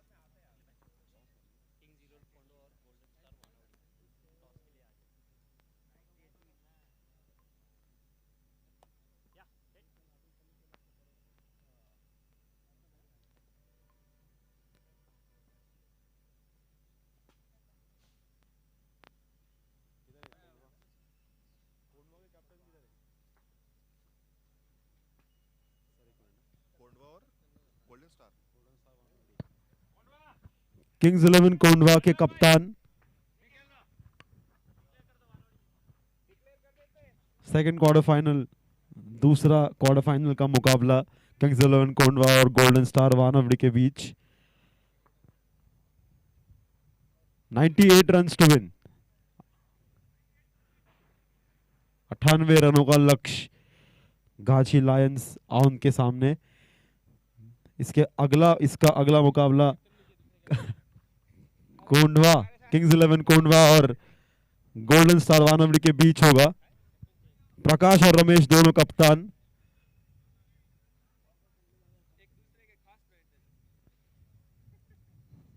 B: किंग्स 11 कोंडवा के कप्तान सेकंड क्वार्टर फाइनल, दूसरा क्वार्टर फाइनल का मुकाबला किंग्स 11 कोंडवा और गोल्डन स्टार वानवडी के बीच। 98 रन टू विन, 98 रनों का लक्ष्य घाची लायंस आउन के सामने। इसका अगला मुकाबला कोंडवा, किंग्स 11 कोंडवा और गोल्डन स्टार वानवडी के बीच होगा। प्रकाश और रमेश दोनों कप्तान।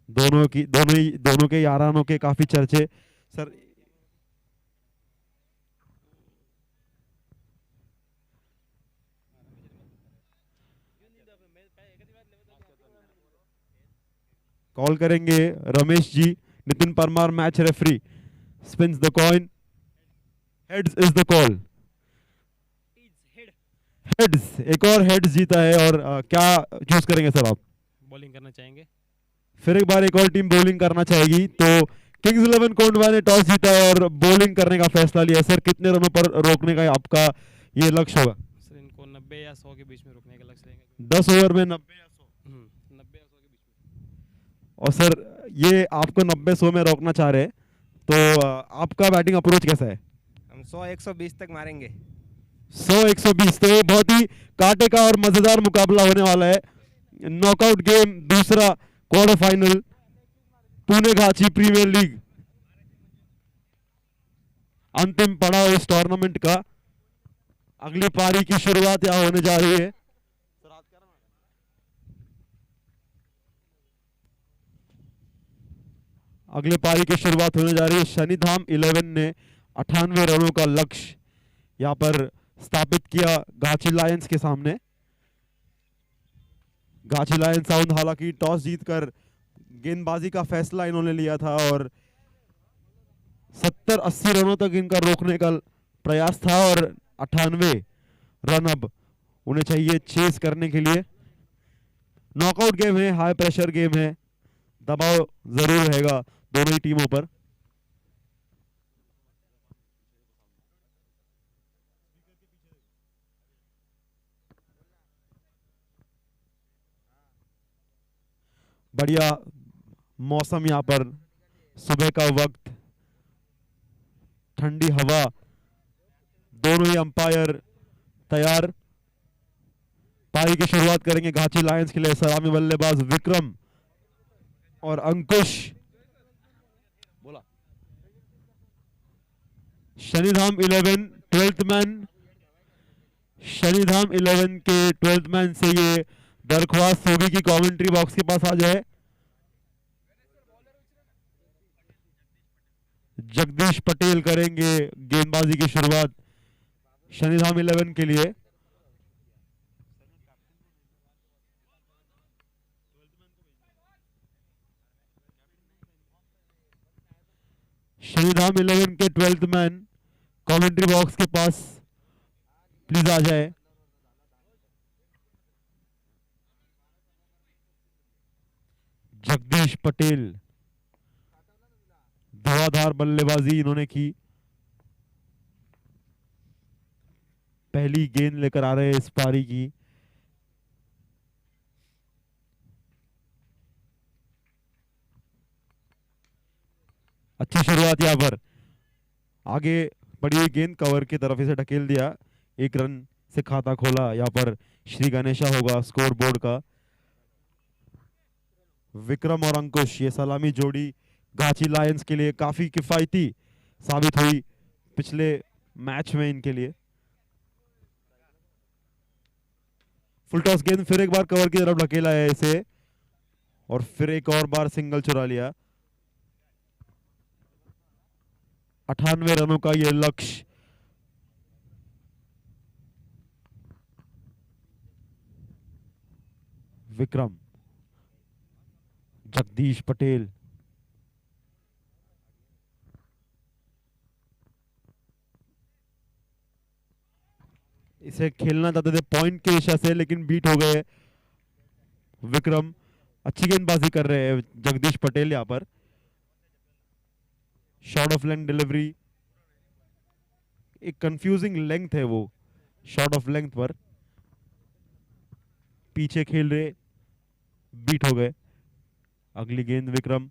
B: दोनों के यारानों के काफी चर्चे। सर कॉल करेंगे Ramesh ji. Nitin Parmar match referee spins the coin. Heads is the call. Heads, एक और हेड्स जीता है। और क्या चूज करेंगे सर आप?
C: बॉलिंग करना चाहेंगे।
B: फिर एक बार एक और टीम बॉलिंग करना चाहेगी। तो किंग्स 11 कोंडवा ने टॉस जीता है और बॉलिंग करने का फैसला लिया। सर कितने रनों पर रोकने का आपका ये लक्ष्य होगा?
C: सर इनको 90 या 100 के बीच में रोकने का लक्ष्य रहेगा।
B: 10 ओवर में 90 या 100?
C: 90 या 100 के बीच में।
B: और सर ये आपको 90-100 में रोकना चाह रहे हैं, तो आपका बैटिंग अप्रोच कैसा है?
D: हम 100-120 तक मारेंगे।
B: 100-120, तो ये बहुत ही कांटे का और मजेदार मुकाबला होने वाला है। नॉकआउट गेम, दूसरा quarter final, Pune Ghachi premier league, अंतिम पड़ाव इस टूर्नामेंट का। अगली पारी की शुरुआत यहां होने जा रही है। अगले पारी की शुरुआत होने जा रही है। शनिधाम 11 ने 98 रनों का लक्ष्य यहां पर स्थापित किया घाची लायंस के सामने। घाची लायंस साउंड हालांकि टॉस जीतकर गेंदबाजी का फैसला इन्होंने लिया था और 70-80 रनों तक इनका रोकने का प्रयास था और 98 रन अब उन्हें चाहिए चेस करने के लिए। नॉकआउट गेम है, हाई प्रेशर गेम है, दबाव जरूर रहेगा दोनों ही टीमों पर। बढ़िया मौसम यहां पर, सुबह का वक्त, ठंडी हवा, दोनों ही अंपायर तैयार। पारी की शुरुआत करेंगे घाची लायंस के लिए सलामी बल्लेबाज विक्रम और अंकुश। बोला शनिधाम 11 12th मैन। शनिधाम 11 के 12th मैन से ये दरख्वास्त होगी कि कमेंट्री बॉक्स के पास आ जाए। जगदीश पटेल करेंगे गेंदबाजी की शुरुआत शनिधाम 11 के लिए। शनिधाम 11 के 12th मैन कमेंट्री बॉक्स के पास प्लीज आ जाए। जगदीश पटेल धुआंधार बल्लेबाजी इन्होंने की। पहली गेंद लेकर आ रहे हैं इस पारी की। अच्छी शुरुआत यहाँ पर, आगे बढ़ी हुई गेंद कवर की तरफ इसे ढकेल दिया। एक रन से खाता खोला यहाँ पर श्री गणेशा होगा स्कोर बोर्ड का। विक्रम और अंकुश, ये सलामी जोड़ी गाची लायंस के लिए काफी किफायती साबित हुई पिछले मैच में इनके लिए। फुल टॉस गेंद फिर एक बार कवर की तरफ ढकेला है इसे, और फिर एक और बार सिंगल चुरा लिया। 98 रनों का ये लक्ष्य। विक्रम, जगदीश पटेल, इसे खेलना चाहते थे पॉइंट की दिशा से, लेकिन बीट हो गए विक्रम। अच्छी गेंदबाजी कर रहे हैं जगदीश पटेल यहाँ पर। शॉर्ट ऑफ लेंथ डिलीवरी, एक कंफ्यूजिंग लेंथ है वो, शॉर्ट ऑफ लेंथ पर पीछे खेल रहे, बीट हो गए। अगली गेंद विक्रम,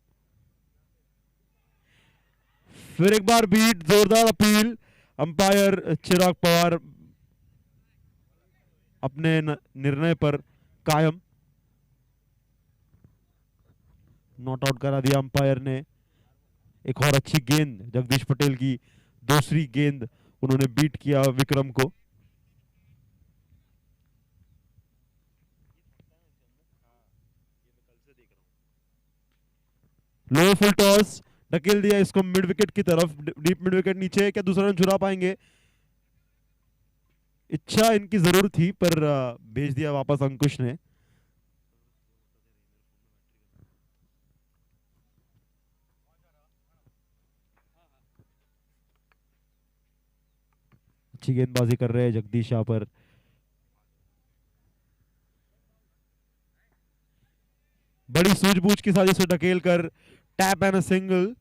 B: फिर एक बार बीट, जोरदार अपील। अंपायर चिराग पवार अपने निर्णय पर कायम। नॉट आउट करा दिया अंपायर ने। एक और अच्छी गेंद जगदीश पटेल की, दूसरी गेंद उन्होंने बीट किया विक्रम को। लो फुल टॉस, ढकेल दिया इसको मिड विकेट की तरफ, डीप मिड विकेट नीचे। क्या दूसरा रन चुरा पाएंगे? इच्छा इनकी जरूर थी पर भेज दिया वापस अंकुश ने। अच्छी गेंदबाजी कर रहे हैं जगदीश यहाँ पर। बड़ी सूझबूझ की साजिश से ढकेल कर टैप एंड सिंगल।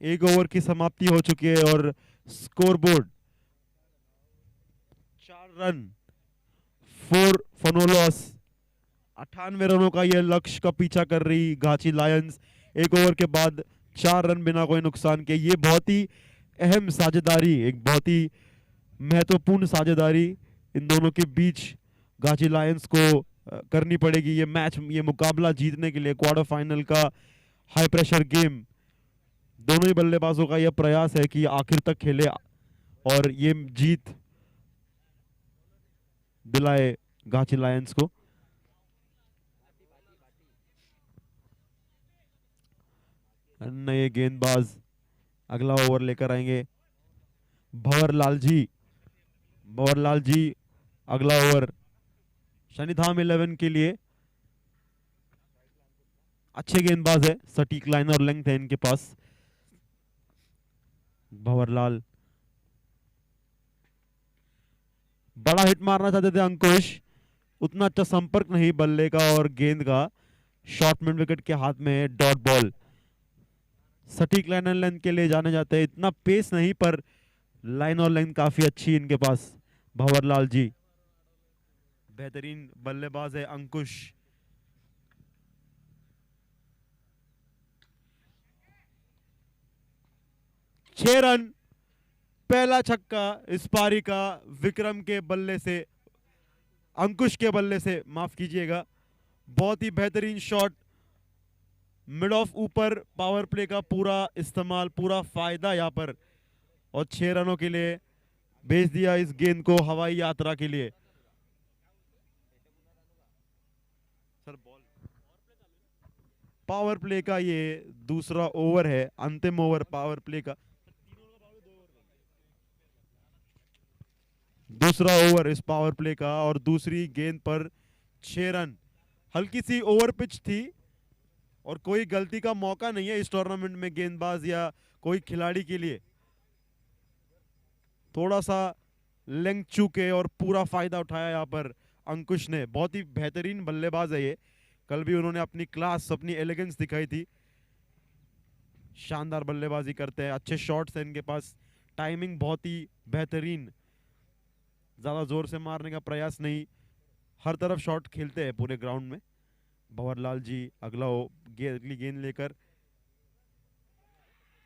B: एक ओवर की समाप्ति हो चुकी है और scoreboard 4 run 4 for no loss. 98 रनों का यह लक्ष्य का पीछा कर रही गाची लायंस। एक ओवर के बाद 4 रन बिना कोई नुकसान के। ये बहुत ही अहम साझेदारी, एक बहुत ही महत्वपूर्ण साझेदारी इन दोनों के बीच गाची लायंस को करनी पड़ेगी। ये मैच, ये मुकाबला जीतने के लिए, क्वार्टर फाइनल का हाई प्रेशर गेम, दोनों ही बल्लेबाजों का यह प्रयास है कि आखिर तक खेले और ये जीत दिलाए गाची लायंस को। नए गेंदबाज अगला ओवर लेकर आएंगे भंवरलाल जी। भंवरलाल जी अगला ओवर शनिधाम 11 के लिए। अच्छे गेंदबाज है, सटीक लाइन और लेंथ है इनके पास। भंवरलाल बड़ा हिट मारना चाहते थे अंकुश, उतना अच्छा संपर्क नहीं बल्ले का और गेंद का। शॉर्ट मिड विकेट के हाथ में डॉट बॉल। सटीक लाइन और लेंथ के लिए जाने जाते हैं, इतना पेस नहीं पर लाइन और लेंथ काफी अच्छी इनके पास। भंवरलाल जी बेहतरीन बल्लेबाज है अंकुश। छह रन, पहला छक्का इस पारी का विक्रम के बल्ले से, अंकुश के बल्ले से, माफ कीजिएगा। बहुत ही बेहतरीन शॉट, मिड ऑफ ऊपर, पावर प्ले का पूरा इस्तेमाल, पूरा फायदा यहां पर, और 6 रनों के लिए भेज दिया इस गेंद को हवाई यात्रा के लिए। सर बॉल पावर प्ले का ये दूसरा ओवर है, अंतिम ओवर पावर प्ले का, दूसरा ओवर इस पावर प्ले का, और दूसरी गेंद पर 6 रन। हल्की सी ओवर पिच थी और कोई गलती का मौका नहीं है इस टूर्नामेंट में गेंदबाज या कोई खिलाड़ी के लिए। थोड़ा सा लेंथ चूके और पूरा फायदा उठाया यहाँ पर अंकुश ने। बहुत ही बेहतरीन बल्लेबाज है ये, कल भी उन्होंने अपनी क्लास, अपनी एलिगेंस दिखाई थी। शानदार बल्लेबाजी करते हैं, अच्छे शॉट्स हैं इनके पास, टाइमिंग बहुत ही बेहतरीन, ज़्यादा ज़ोर से मारने का प्रयास नहीं, हर तरफ शॉट खेलते हैं पूरे ग्राउंड में। भंवरलाल जी अगली गेंद लेकर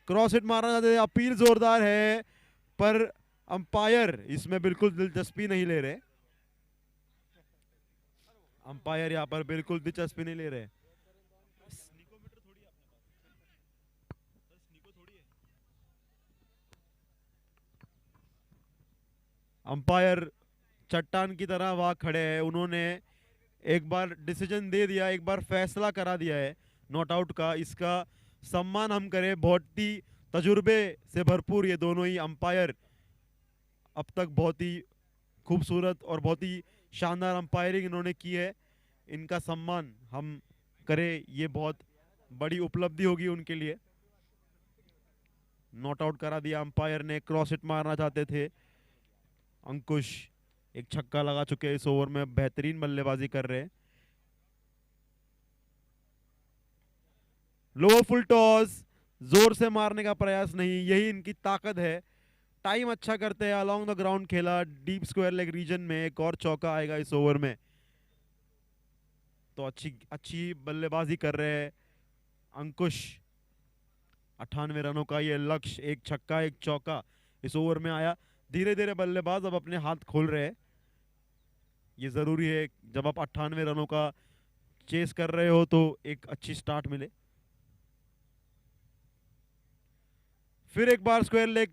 B: क्रॉस हिट मारना चाहते हैं, अपील जोरदार है पर अंपायर इसमें बिल्कुल दिलचस्पी नहीं ले रहे। अंपायर यहाँ पर बिल्कुल दिलचस्पी नहीं ले रहे। अंपायर चट्टान की तरह वहां खड़े हैं, उन्होंने एक बार डिसीजन दे दिया, एक बार फैसला करा दिया है नॉट आउट का। इसका सम्मान हम करें, बहुत ही तजुर्बे से भरपूर ये दोनों ही अंपायर अब तक बहुत ही खूबसूरत और बहुत ही शानदार अंपायरिंग इन्होंने की है, इनका सम्मान हम करें, ये बहुत बड़ी उपलब्धि होगी उनके लिए। नॉट आउट करा दिया अंपायर ने, क्रॉस हिट मारना चाहते थे अंकुश, एक छक्का लगा चुके हैं इस ओवर में, बेहतरीन बल्लेबाजी कर रहे हैं। लो फुल टॉस, जोर से मारने का प्रयास नहीं, यही इनकी ताकत है। टाइम अच्छा करते हैं, अलोंग द ग्राउंड खेला, डीप स्क्वायर लेग रीजन में एक और चौका आएगा इस ओवर में, तो अच्छी बल्लेबाजी कर रहे हैं अंकुश। 98 रनों का ये लक्ष्य, एक छक्का एक चौका इस ओवर में आया। धीरे धीरे बल्लेबाज अब अपने हाथ खोल रहे हैं, ये जरूरी है जब आप 98 रनों का चेस कर रहे हो तो एक अच्छी स्टार्ट मिले। फिर एक बार स्क्वायर लेग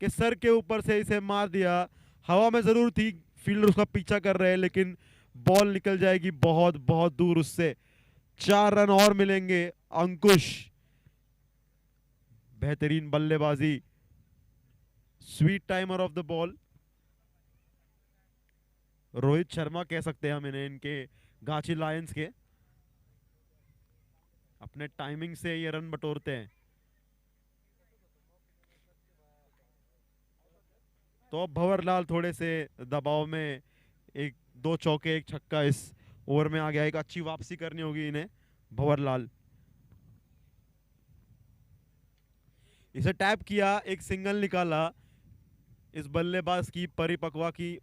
B: के सर के ऊपर से इसे मार दिया, हवा में जरूर थी, फील्डर उसका पीछा कर रहे हैं लेकिन बॉल निकल जाएगी बहुत बहुत दूर उससे। 4 रन और मिलेंगे अंकुश, बेहतरीन बल्लेबाजी, sweet timer of the ball. Rohit Sharma कह सकते हैं हम इन्हें, इनके गाची लायंस के, अपने टाइमिंग से ये रन बटोरते हैं। तो अब भंवरलाल थोड़े से दबाव में, एक 2 चौके एक छक्का इस ओवर में आ गया, एक अच्छी वापसी करनी होगी इन्हें भंवरलाल। इसे टैप किया, एक सिंगल निकाला, इस बल्लेबाज की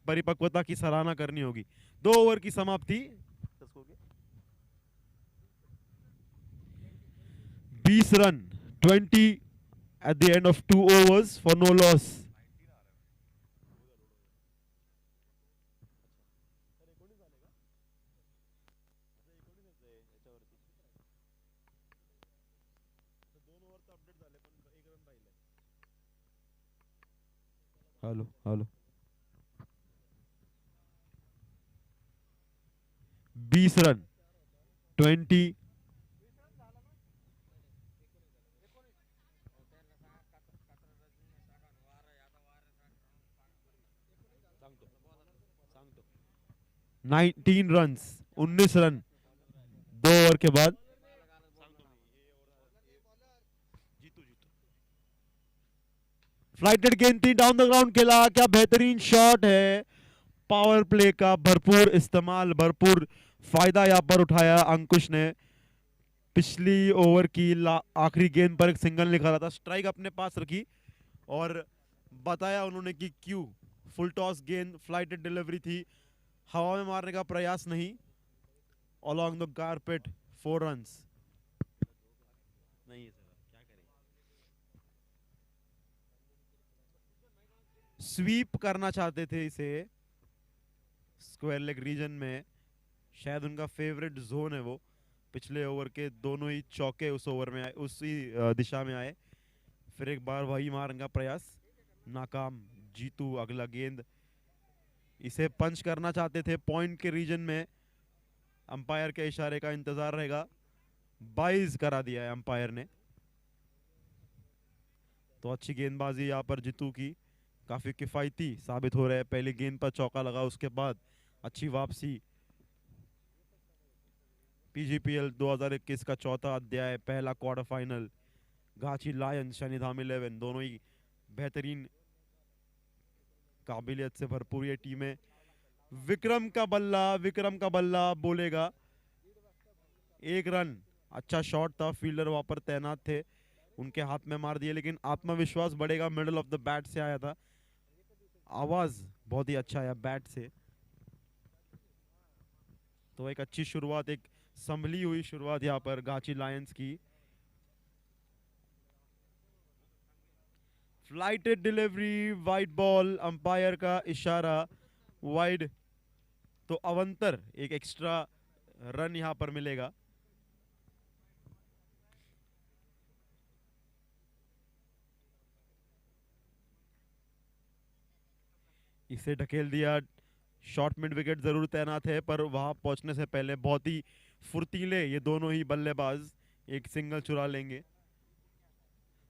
B: परिपक्वता की सराहना करनी होगी। 2 ओवर की समाप्ति, 20 run 20 at the end of 2 overs for no loss. Hello hello 20 run 20 19 run 19 run 2 over के बाद। फ्लाइटेड गेंद थी, डाउन द ग्राउंड खेला, क्या बेहतरीन शॉट है, पावर प्ले का भरपूर इस्तेमाल, भरपूर फायदा यहां पर उठाया अंकुश ने। पिछली ओवर की आखिरी गेंद पर एक सिंगल निकाला था, स्ट्राइक अपने पास रखी और बताया उन्होंने कि क्यों। फुल टॉस गेंद, फ्लाइटेड डिलीवरी थी, हवा में मारने का प्रयास नहीं, अलोंग द कारपेट 4 रन्स। नहीं स्वीप करना चाहते थे इसे स्क्वायर लेग रीजन में, शायद उनका फेवरेट जोन है वो। पिछले ओवर के दोनों ही चौके उस ओवर में आए, उसी दिशा में आए। फिर एक बार वही मारने का प्रयास, नाकाम। जीतू अगला गेंद, इसे पंच करना चाहते थे पॉइंट के रीजन में, अंपायर के इशारे का इंतजार रहेगा। 22 करा दिया है अंपायर ने, तो अच्छी गेंदबाजी यहाँ पर जीतू की, काफी किफायती साबित हो रहा है। पहली गेंद पर चौका लगा, उसके बाद अच्छी वापसी। पीजीपीएल 2021 का चौथा अध्याय, पहला क्वार्टर फाइनल, गाची लायंस शनिधाम 11, दोनों ही बेहतरीन काबिलियत से भरपूर ये टीमें। विक्रम का बल्ला बोलेगा, 1 रन, अच्छा शॉट था, फील्डर वहां पर तैनात थे, उनके हाथ में मार दिए, लेकिन आत्मविश्वास बढ़ेगा। मिडल ऑफ द बैट से आया था, आवाज बहुत ही अच्छा आया बैट से। तो एक अच्छी शुरुआत, एक संभली हुई शुरुआत यहाँ पर गाची लायंस की। Flighted delivery, wide ball, umpire का इशारा वाइड। तो अवंतर एक एक्स्ट्रा रन यहां पर मिलेगा। इसे ढकेल दिया। शॉर्ट मिड विकेट जरूर तैनात है, पर वहां पहुंचने से पहले बहुत ही फुर्तीले ये दोनों ही बल्लेबाज एक सिंगल चुरा लेंगे।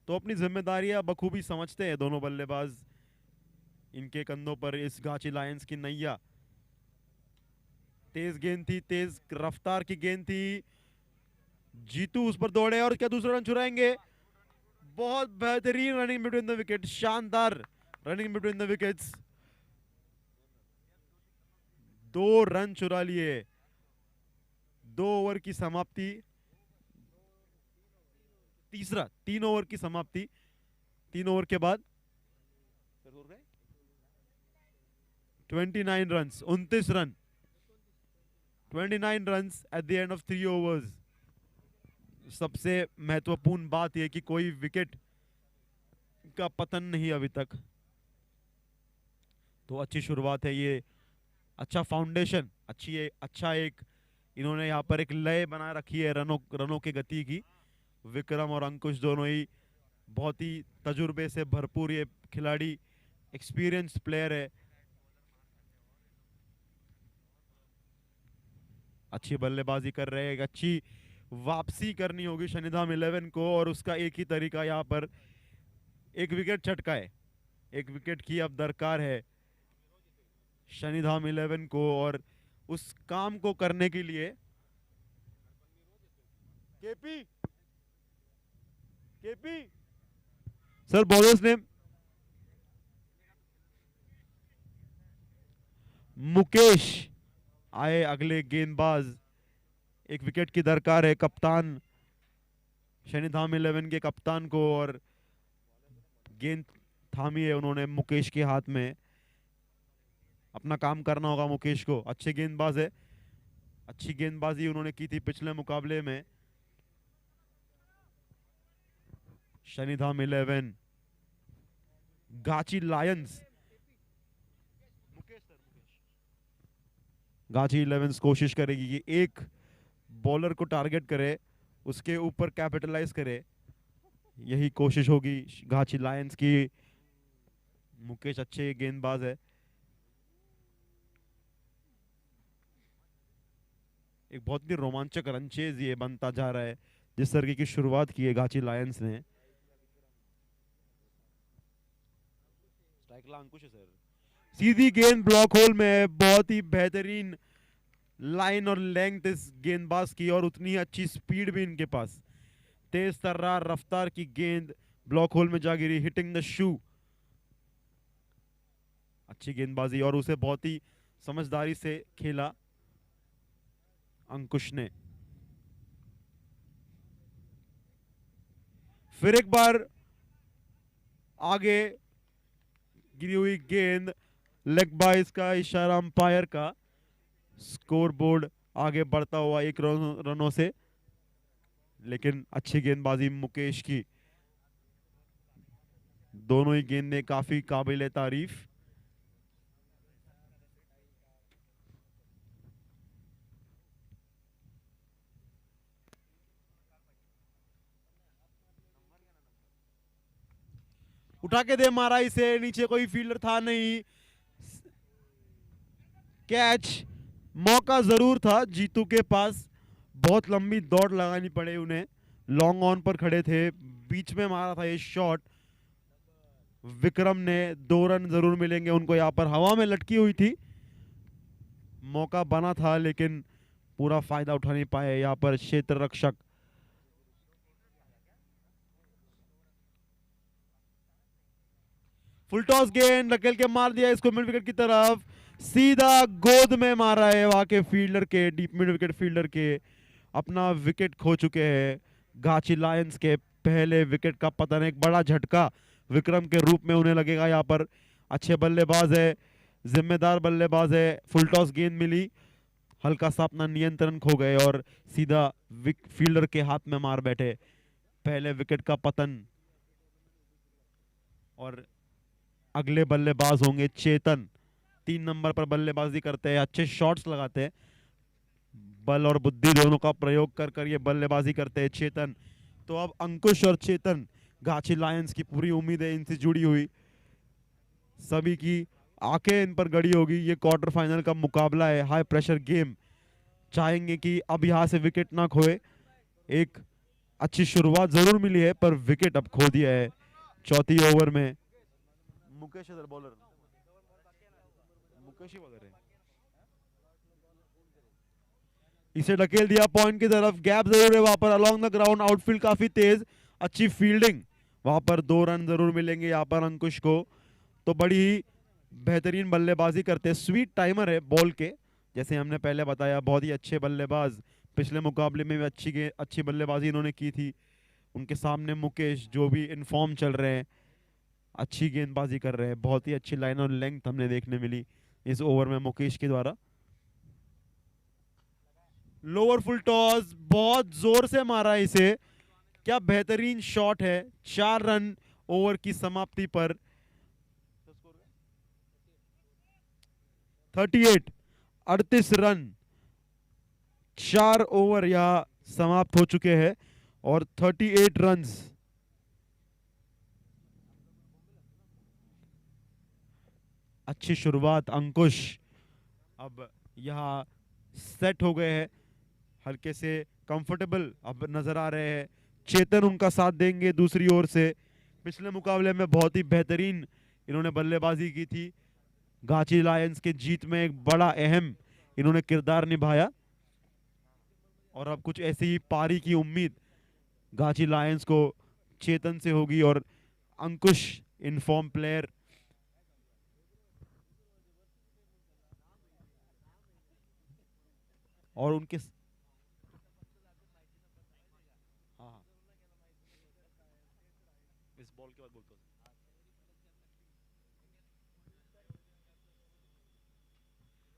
B: तो अपनी जिम्मेदारियां बखूबी समझते हैं दोनों बल्लेबाज। इनके कंधों पर इस गाची लायंस की नैया। तेज गेंद थी, तेज रफ्तार की गेंद थी। जीतू उस पर दौड़े और क्या दूसरा रन चुराएंगे। बहुत बेहतरीन रनिंग बिटवीन द विकेट, शानदार running between the wickets. 2 run चुरा लिए। 2 ओवर की समाप्ति, तीसरा 3 ओवर की समाप्ति। 3 ओवर के बाद 29 run, 29 run, 29 run at the end of 3 overs. सबसे महत्वपूर्ण बात यह कि कोई विकेट का पतन नहीं अभी तक। तो अच्छी शुरुआत है ये, अच्छा फाउंडेशन, अच्छा एक इन्होंने यहाँ पर एक लय बना रखी है रनों की गति की। विक्रम और अंकुश दोनों ही बहुत ही तजुर्बे से भरपूर ये खिलाड़ी, एक्सपीरियंस प्लेयर है। अच्छी बल्लेबाजी कर रहे हैं, एक अच्छी वापसी करनी होगी शनिधाम 11 को, और उसका एक ही तरीका यहाँ पर एक विकेट छटका है। एक विकेट की अब दरकार है शनिधाम 11 को, और उस काम को करने के लिए केपी सर, बॉलर्स ने मुकेश आए अगले गेंदबाज। एक विकेट की दरकार है कप्तान शनिधाम 11 के कप्तान को, और गेंद थामी है उन्होंने मुकेश के हाथ में। अपना काम करना होगा मुकेश को। अच्छे गेंदबाज है, अच्छी गेंदबाजी उन्होंने की थी पिछले मुकाबले में। शनिधाम 11 गाची लायंस, गाची 11 कोशिश करेगी कि एक बॉलर को टारगेट करे, उसके ऊपर कैपिटलाइज करे। यही कोशिश होगी गाची लायंस की। मुकेश अच्छे गेंदबाज है। एक बहुत ही रोमांचक रनचेज ये बनता जा रहा है, जिस तरीके की शुरुआत की है गाची लायंस ने। स्ट्राइक अंकुश है सर, सीधी गेंद ब्लॉक होल में। बहुत ही बेहतरीन लाइन और लेंथ इस गेंदबाज की, और उतनी अच्छी स्पीड भी इनके पास। तेज तर्रार रफ्तार की गेंद ब्लॉक होल में जा गिरी, हिटिंग द शू। अच्छी गेंदबाजी, और उसे बहुत ही समझदारी से खेला अंकुश ने। फिर एक बार आगे गिरी हुई गेंद, लेग बाइस का इशारा अंपायर का। स्कोर बोर्ड आगे बढ़ता हुआ 1 रनों से, लेकिन अच्छी गेंदबाजी मुकेश की। दोनों ही गेंदें काफी काबिल तारीफ। उठा के दे मारा इसे, नीचे कोई फील्डर था नहीं। कैच, मौका जरूर था जीतू के पास। बहुत लंबी दौड़ लगानी पड़े उन्हें, लॉन्ग ऑन पर खड़े थे, बीच में मारा था ये शॉट। विक्रम ने 2 रन जरूर मिलेंगे उनको। यहाँ पर हवा में लटकी हुई थी, मौका बना था, लेकिन पूरा फायदा उठा नहीं पाए यहाँ पर क्षेत्र रक्षक। फुल टॉस गेंद धकेल के मार दिया इसको मिड विकेट की तरफ। सीधा गोद में मारा है वहां के फील्डर के, डीप मिड विकेट फील्डर के। अपना विकेट खो चुके हैं गाची लायंस के पहले विकेट का पतन, एक बड़ा झटका विक्रम के रूप में उन्हें लगेगा। यहाँ पर अच्छे बल्लेबाज है, जिम्मेदार बल्लेबाज है, फुल टॉस गेंद मिली, हल्का सा अपना नियंत्रण खो गए और सीधा फील्डर के हाथ में मार बैठे। पहले विकेट का पतन। और अगले बल्लेबाज होंगे चेतन, 3 नंबर पर बल्लेबाजी करते हैं, अच्छे शॉट्स लगाते हैं, बल और बुद्धि दोनों का प्रयोग कर कर ये बल्लेबाजी करते हैं चेतन। तो अब अंकुश और चेतन, गाछी लायंस की पूरी उम्मीद है इनसे जुड़ी हुई, सभी की आंखें इन पर गड़ी होगी। ये क्वार्टर फाइनल का मुकाबला है, हाई प्रेशर गेम, चाहेंगे कि अब यहां से विकेट ना खोए। एक अच्छी शुरुआत जरूर मिली है पर विकेट अब खो दिया है चौथी ओवर में। मुकेश इधर बॉलर, मुकेश ही बॉलर है, इसे ढकेल दिया पॉइंट की तरफ। गैप जरूर है वहां पर अलोंग द ग्राउंड, आउटफील्ड काफी तेज, अच्छी फील्डिंग, वहां पर 2 रन जरूर मिलेंगे यहाँ पर अंकुश को। तो बड़ी ही बेहतरीन बल्लेबाजी करते हैं, स्वीट टाइमर है बॉल के, जैसे हमने पहले बताया, बहुत ही अच्छे बल्लेबाज। पिछले मुकाबले में भी अच्छी बल्लेबाजी इन्होंने की थी। उनके सामने मुकेश जो भी इनफॉर्म चल रहे हैं, अच्छी गेंदबाजी कर रहे हैं, बहुत ही अच्छी लाइन और लेंथ हमें देखने मिली इस ओवर में मुकेश के द्वारा। लोअर फुल टॉस, बहुत जोर से मारा इसे, क्या बेहतरीन शॉट है। 4 रन ओवर की समाप्ति पर, 38 रन 4 ओवर यहां समाप्त हो चुके हैं और 38 रन्स। अच्छी शुरुआत अंकुश, अब यहां सेट हो गए हैं, हल्के से कंफर्टेबल अब नजर आ रहे हैं। चेतन उनका साथ देंगे दूसरी ओर से। पिछले मुकाबले में बहुत ही बेहतरीन इन्होंने बल्लेबाजी की थी, गाची लायंस के जीत में एक बड़ा अहम इन्होंने किरदार निभाया। और अब कुछ ऐसी ही पारी की उम्मीद गाची लायंस को चेतन से होगी। और अंकुश इनफॉर्म प्लेयर, और उनके हाँ, इस बॉल के बाद बोलता हूं,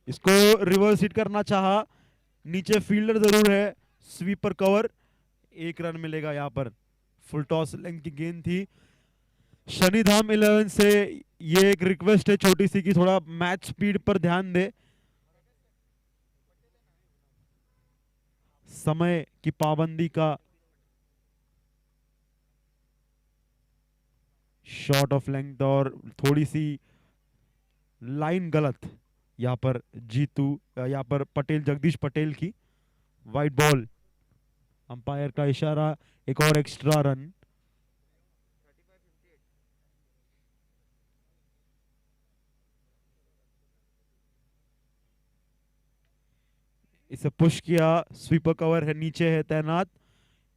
B: इसको रिवर्स हिट करना चाहा, नीचे फील्डर जरूर है, स्वीपर कवर, 1 रन मिलेगा यहाँ पर। फुल टॉस लेंथ की गेंद थी। शनिधाम 11 से ये एक रिक्वेस्ट है छोटी सी कि थोड़ा मैच स्पीड पर ध्यान दे, समय की पाबंदी का। शॉर्ट ऑफ लेंथ और थोड़ी सी लाइन गलत यहाँ पर जीतू, यहाँ पर पटेल, जगदीश पटेल की। वाइट बॉल, अंपायर का इशारा, एक और एक्स्ट्रा रन। इसे पुश किया, स्वीपर कवर है, नीचे है तैनात,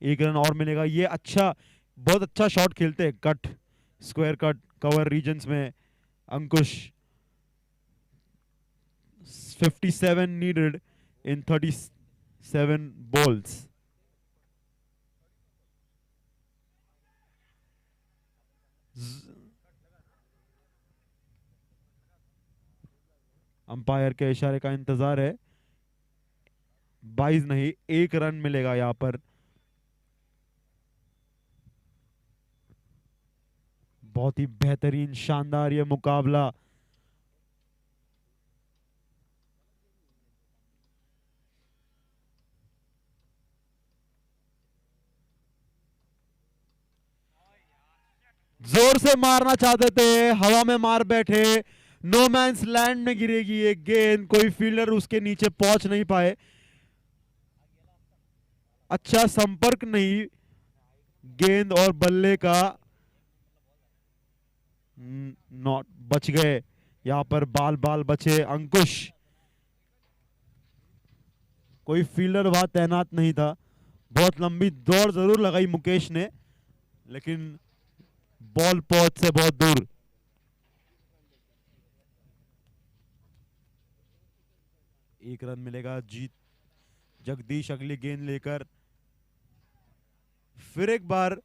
B: 1 रन और मिलेगा। ये अच्छा, बहुत अच्छा शॉट खेलते हैं, cut, square cut cover regions में Ankush. 57 needed in 37 balls. Umpire के इशारे का इंतजार है। 22 नहीं, 1 रन मिलेगा यहां पर। बहुत ही बेहतरीन, शानदार ये मुकाबला। जोर से मारना चाहते थे, हवा में मार बैठे, नो मैंस लैंड में गिरेगी एक गेंद, कोई फील्डर उसके नीचे पहुंच नहीं पाए, अच्छा संपर्क नहीं गेंद और बल्ले का, नॉट, बच गए यहां पर, बाल बाल बचे अंकुश। कोई फील्डर वहां तैनात नहीं था। बहुत लंबी दौड़ जरूर लगाई मुकेश ने, लेकिन बॉल पहुंच से बहुत दूर। एक रन मिलेगा, जीत जगदीश अगली गेंद लेकर फिर एक बार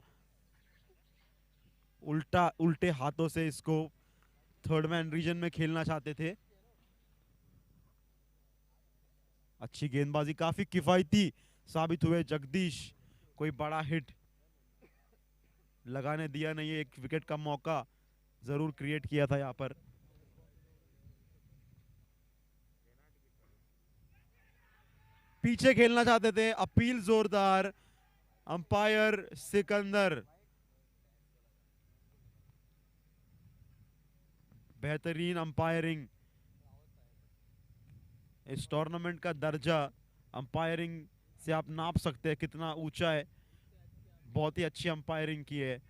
B: उल्टे हाथों से इसको थर्ड मैन रीजन में खेलना चाहते थे। अच्छी गेंदबाजी, काफी किफायती साबित हुए जगदीश, कोई बड़ा हिट लगाने दिया नहीं है। एक विकेट का मौका जरूर क्रिएट किया था यहां पर। पीछे खेलना चाहते थे, अपील जोरदार, अंपायर सिकंदर बेहतरीन अंपायरिंग। इस टूर्नामेंट का दर्जा अंपायरिंग से आप नाप सकते हैं कितना ऊंचा है। बहुत ही अच्छी अंपायरिंग की है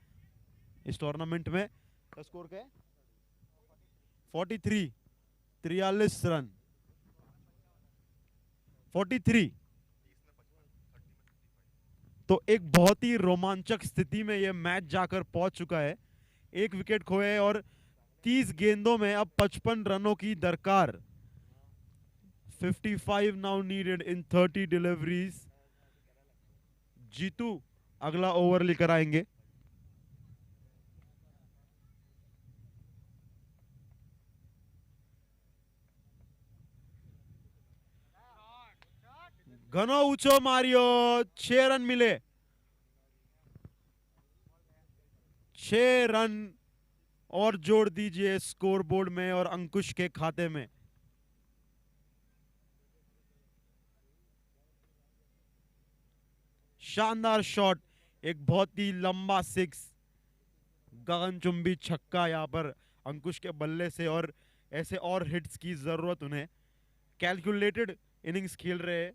B: इस टूर्नामेंट में। स्कोर क्या है? 43, 43 रन, 43। तो एक बहुत ही रोमांचक स्थिति में यह मैच जाकर पहुंच चुका है। एक विकेट खोए और 30 गेंदों में अब 55 रनों की दरकार। 55 now needed in 30 deliveries। Jitu अगला ओवर लेकर आएंगे। घनो ऊंचो मारियो, 6 रन मिले। 6 रन और जोड़ दीजिए स्कोरबोर्ड में और अंकुश के खाते में। शानदार शॉट, एक बहुत ही लंबा 6, गगनचुंबी छक्का यहां पर अंकुश के बल्ले से। और ऐसे और हिट्स की जरूरत उन्हें। कैलकुलेटेड इनिंग्स खेल रहे हैं,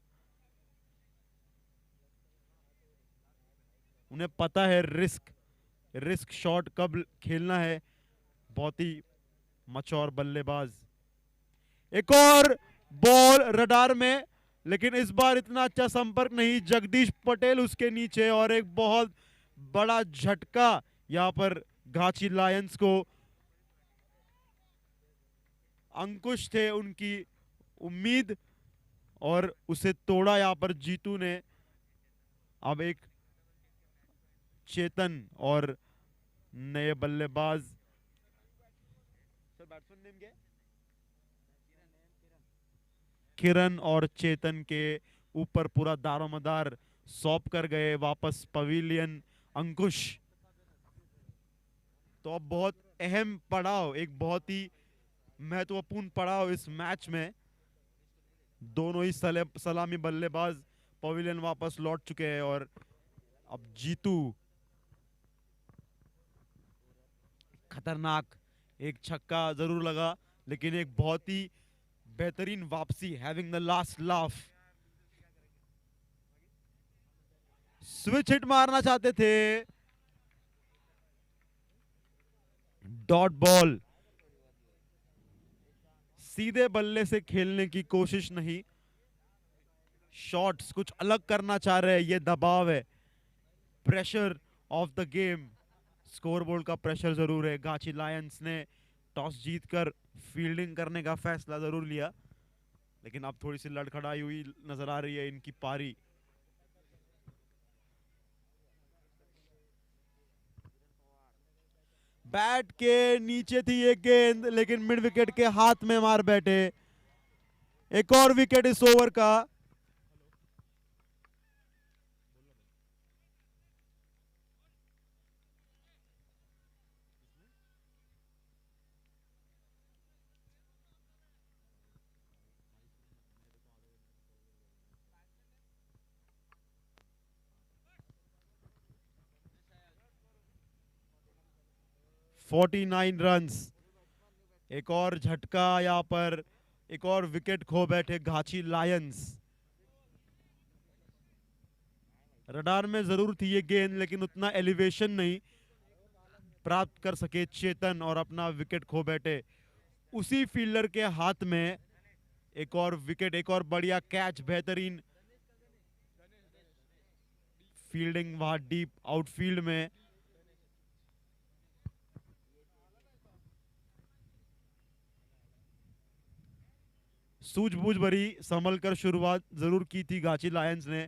B: उन्हें पता है रिस्क शॉट कब खेलना है। बहुत ही मचौर बल्लेबाज। एक और बॉल रडार में, लेकिन इस बार इतना अच्छा संपर्क नहीं। जगदीश पटेल उसके नीचे और एक बहुत बड़ा झटका यहां पर घाची लायंस को। अंकुश थे उनकी उम्मीद और उसे तोड़ा यहां पर जीतू ने। अब एक चेतन और नए बल्लेबाज, सर बैट्समैन नेम क्या है? किरण और चेतन के ऊपर पूरा दारोमदार सौंप कर गए वापस पवेलियन अंकुश। तो अब बहुत अहम पड़ाव, एक बहुत ही महत्वपूर्ण पड़ाव इस मैच में। दोनों ही सलामी बल्लेबाज पवेलियन वापस लौट चुके हैं और अब जीतू खतरनाक एक छक्का जरूर लगा, लेकिन एक बहुत ही बेहतरीन वापसी। Having the last laugh. Switch hit मारना चाहते थे, डॉट बॉल। सीधे बल्ले से खेलने की कोशिश नहीं, शॉट्स कुछ अलग करना चाह रहे हैं। ये दबाव है, pressure of the game. Scoreboard का प्रेशर जरूर है। गाची लायंस ने टॉस जीतकर फील्डिंग करने का फैसला जरूर लिया, लेकिन अब थोड़ी सी लड़खड़ाई हुई नजर आ रही है इनकी पारी। बैट के नीचे थी ये गेंद, लेकिन मिड विकेट के हाथ में मार बैठे। एक और विकेट इस ओवर का। $49 रन्स। एक और झटका यहां पर, एक और विकेट खो बैठे घाची लायंस। रडार में जरूर थी ये गेंद, लेकिन उतना एलिवेशन नहीं प्राप्त कर सके चेतन और अपना विकेट खो बैठे। उसी फील्डर के हाथ में एक और विकेट, एक और बढ़िया कैच, बेहतरीन फील्डिंग वहां डीप आउटफील्ड में। सूझबूझ भरी संभल कर शुरुआत जरूर की थी गाची लायंस ने,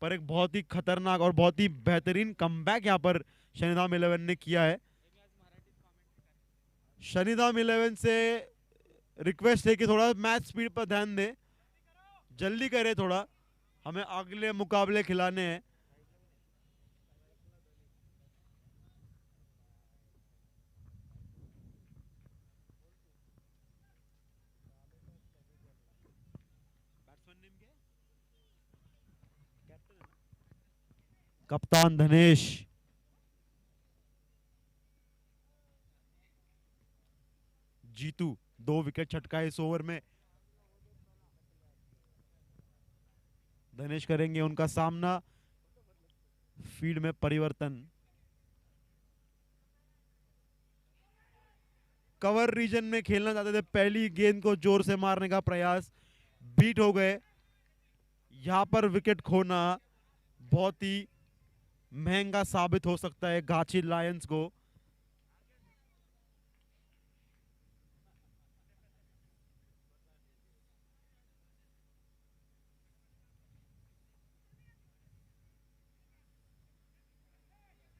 B: पर एक बहुत ही खतरनाक और बहुत ही बेहतरीन कमबैक यहां पर शनिधाम 11 ने किया है। शनिधाम 11 से रिक्वेस्ट है कि थोड़ा मैच स्पीड पर ध्यान दें, जल्दी करें थोड़ा, हमें अगले मुकाबले खिलाने हैं। कप्तान धनेश, जीतू 2 विकेट छटकाए इस ओवर में। धनेश करेंगे उनका सामना। फील्ड में परिवर्तन, कवर रीजन में खेलना चाहते थे, पहली गेंद को जोर से मारने का प्रयास, बीट हो गए। यहां पर विकेट खोना बहुत ही महंगा साबित हो सकता है गाची लायंस को।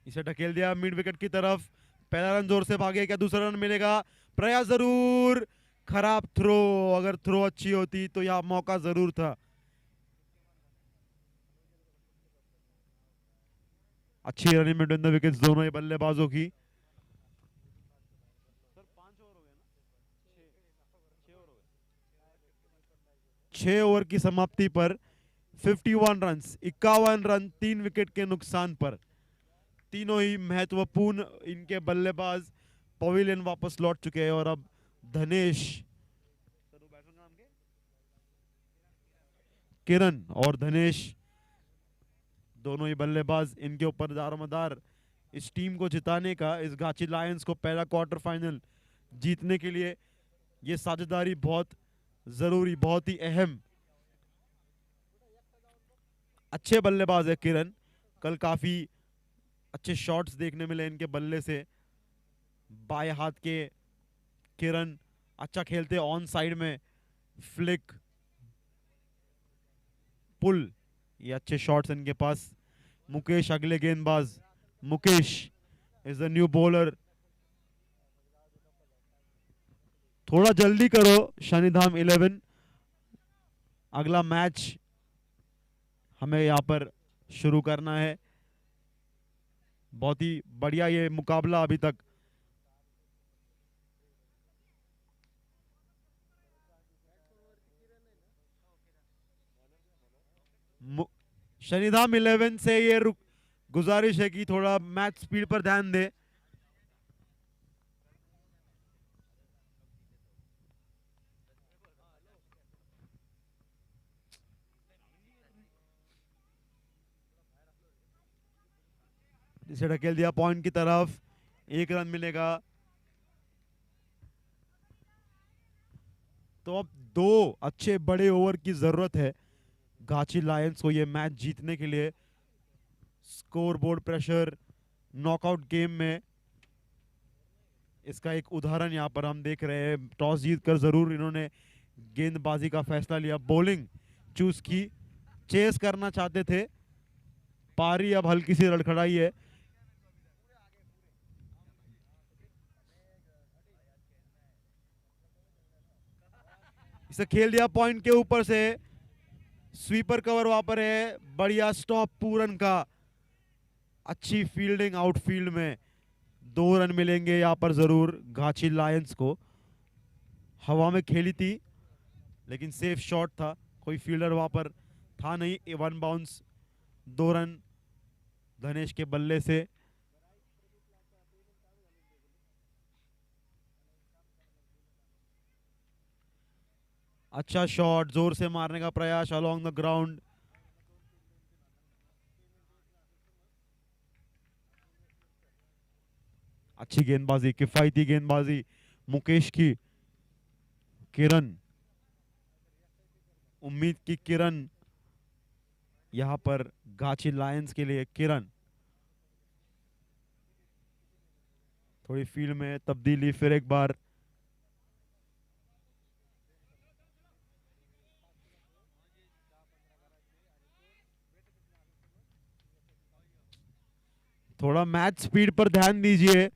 B: इसे ढकेल दिया मिड विकेट की तरफ। पहला रन जोर से भागे, क्या दूसरा रन मिलेगा? प्रयास जरूर, खराब थ्रो। अगर थ्रो अच्छी होती तो यह मौका जरूर था। अच्छी रनिंग बिटवीन द विकेट्स दोनों ही बल्लेबाजों की। 6 ओवर की समाप्ति पर 51 रन, 51 रन 3 विकेट के नुकसान पर। तीनों ही महत्वपूर्ण इनके बल्लेबाज पवेलियन वापस लौट चुके हैं और अब धनेश, किरण और धनेश दोनों ही बल्लेबाज इनके ऊपर दारोमदार इस टीम को जिताने का, इस गाची लायंस को पहला क्वार्टर फाइनल जीतने के लिए ये साझेदारी बहुत जरूरी, बहुत ही अहम। अच्छे बल्लेबाज है किरण, कल काफी अच्छे शॉट्स देखने मिले इनके बल्ले से। बाएं हाथ के किरण अच्छा खेलते, ऑन साइड में फ्लिक, पुल, ये अच्छे शॉट्स इनके पास। मुकेश अगले गेंदबाज, Mukesh is the new bowler. थोड़ा जल्दी करो शनिधाम 11, अगला मैच हमें यहां पर शुरू करना है। बहुत ही बढ़िया ये मुकाबला अभी तक। शनिधाम 11 से ये गुजारिश है कि थोड़ा मैच स्पीड पर ध्यान दे। इसे ढकेल दिया पॉइंट की तरफ, 1 रन मिलेगा। तो अब 2 अच्छे बड़े ओवर की जरूरत है गाची लायंस को ये मैच जीतने के लिए। Score board pressure knockout game में इसका एक उदाहरण यहां पर हम देख रहे हैं। टॉस जीतकर जरूर इन्होंने गेंदबाजी का फैसला लिया, बॉलिंग चूज की, चेस करना चाहते थे। पारी अब हल्की सी लड़खड़ाई है। इसे खेल दिया पॉइंट के ऊपर से, स्वीपर कवर वहां पर है, बढ़िया स्टॉप पूरन का, अच्छी फील्डिंग आउटफील्ड में। 2 रन मिलेंगे यहां पर जरूर गाची लायंस को। हवा में खेली थी लेकिन सेफ शॉट था, कोई फील्डर वहां पर था नहीं। 1 बाउंस, 2 रन धनेश के बल्ले से। अच्छा शॉट, जोर से मारने का प्रयास अलोंग द ग्राउंड। अच्छी गेंदबाजी, किफायती गेंदबाजी मुकेश की। किरण, उम्मीद की किरण यहां पर गाची लायंस के लिए। किरण, थोड़ी फील्ड में तब्दीली, फिर एक बार। थोड़ा मैच स्पीड पर ध्यान दीजिए।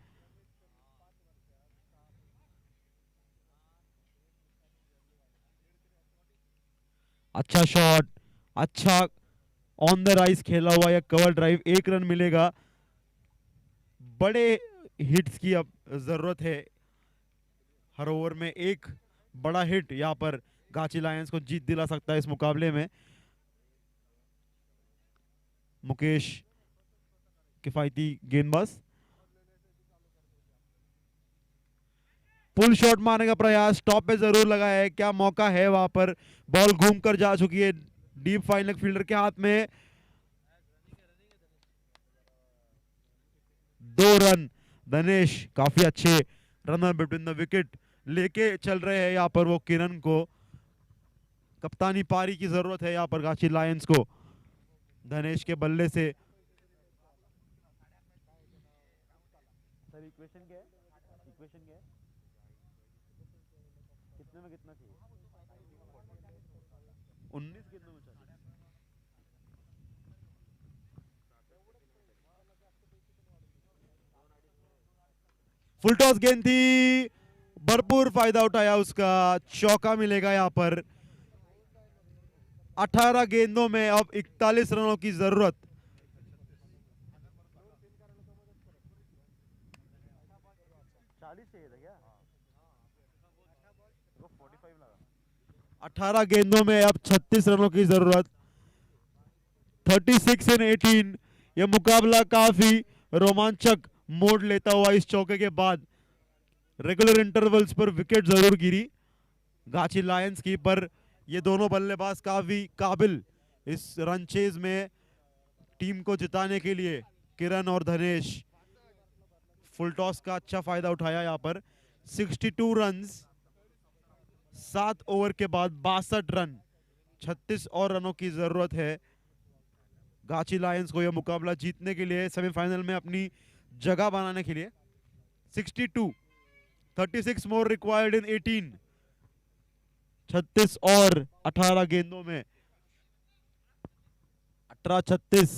B: अच्छा शॉट, अच्छा ऑन द राइज खेला हुआ या कवर ड्राइव, 1 रन मिलेगा। बड़े हिट्स की अब जरूरत है, हर ओवर में एक बड़ा हिट यहाँ पर गाची लायंस को जीत दिला सकता है इस मुकाबले में। मुकेश किफायती गेंदबाज, पुल शॉट मारने का प्रयास, टॉप पे जरूर लगा है, क्या मौका है वहां पर, बॉल घूम कर जा चुकी है डीप फाइन लेग फील्डर के हाथ में। 2 रन, धनेश काफी अच्छे रनर बिटवीन द विकेट लेके चल रहे हैं यहाँ पर वो किरण को। कप्तानी पारी की जरूरत है यहाँ पर गाची लायंस को, धनेश के बल्ले से। सर इक्वेशन क्या है, इक्वेशन क्या है, कितने में कितना चाहिए, 19 कितने में चाहिए। फुल टॉस गेंद थी, भरपूर फायदा उठाया उसका, चौका मिलेगा यहाँ पर। 18 गेंदों में अब 41 रनों की जरूरत। क्या 18 गेंदों में अब 36 रनों की जरूरत। 36 इन 18, यह मुकाबला काफी रोमांचक मोड़ लेता हुआ इस चौके के बाद। रेगुलर इंटरवल्स पर विकेट जरूर गिरी गाची लायंस की, पर ये दोनों बल्लेबाज काफी काबिल इस रन चेज में टीम को जिताने के लिए। किरण और धनेश फुल टॉस का अच्छा फायदा उठाया यहाँ पर। 62 रन्स 7 ओवर के बाद 62 रन, 36 और रनों की जरूरत है गाची लायंस को यह मुकाबला जीतने के लिए, सेमीफाइनल में अपनी जगह बनाने के लिए। 62, 36 मोर रिक्वायर्ड इन 18, 36 और 18 गेंदों में 18-36।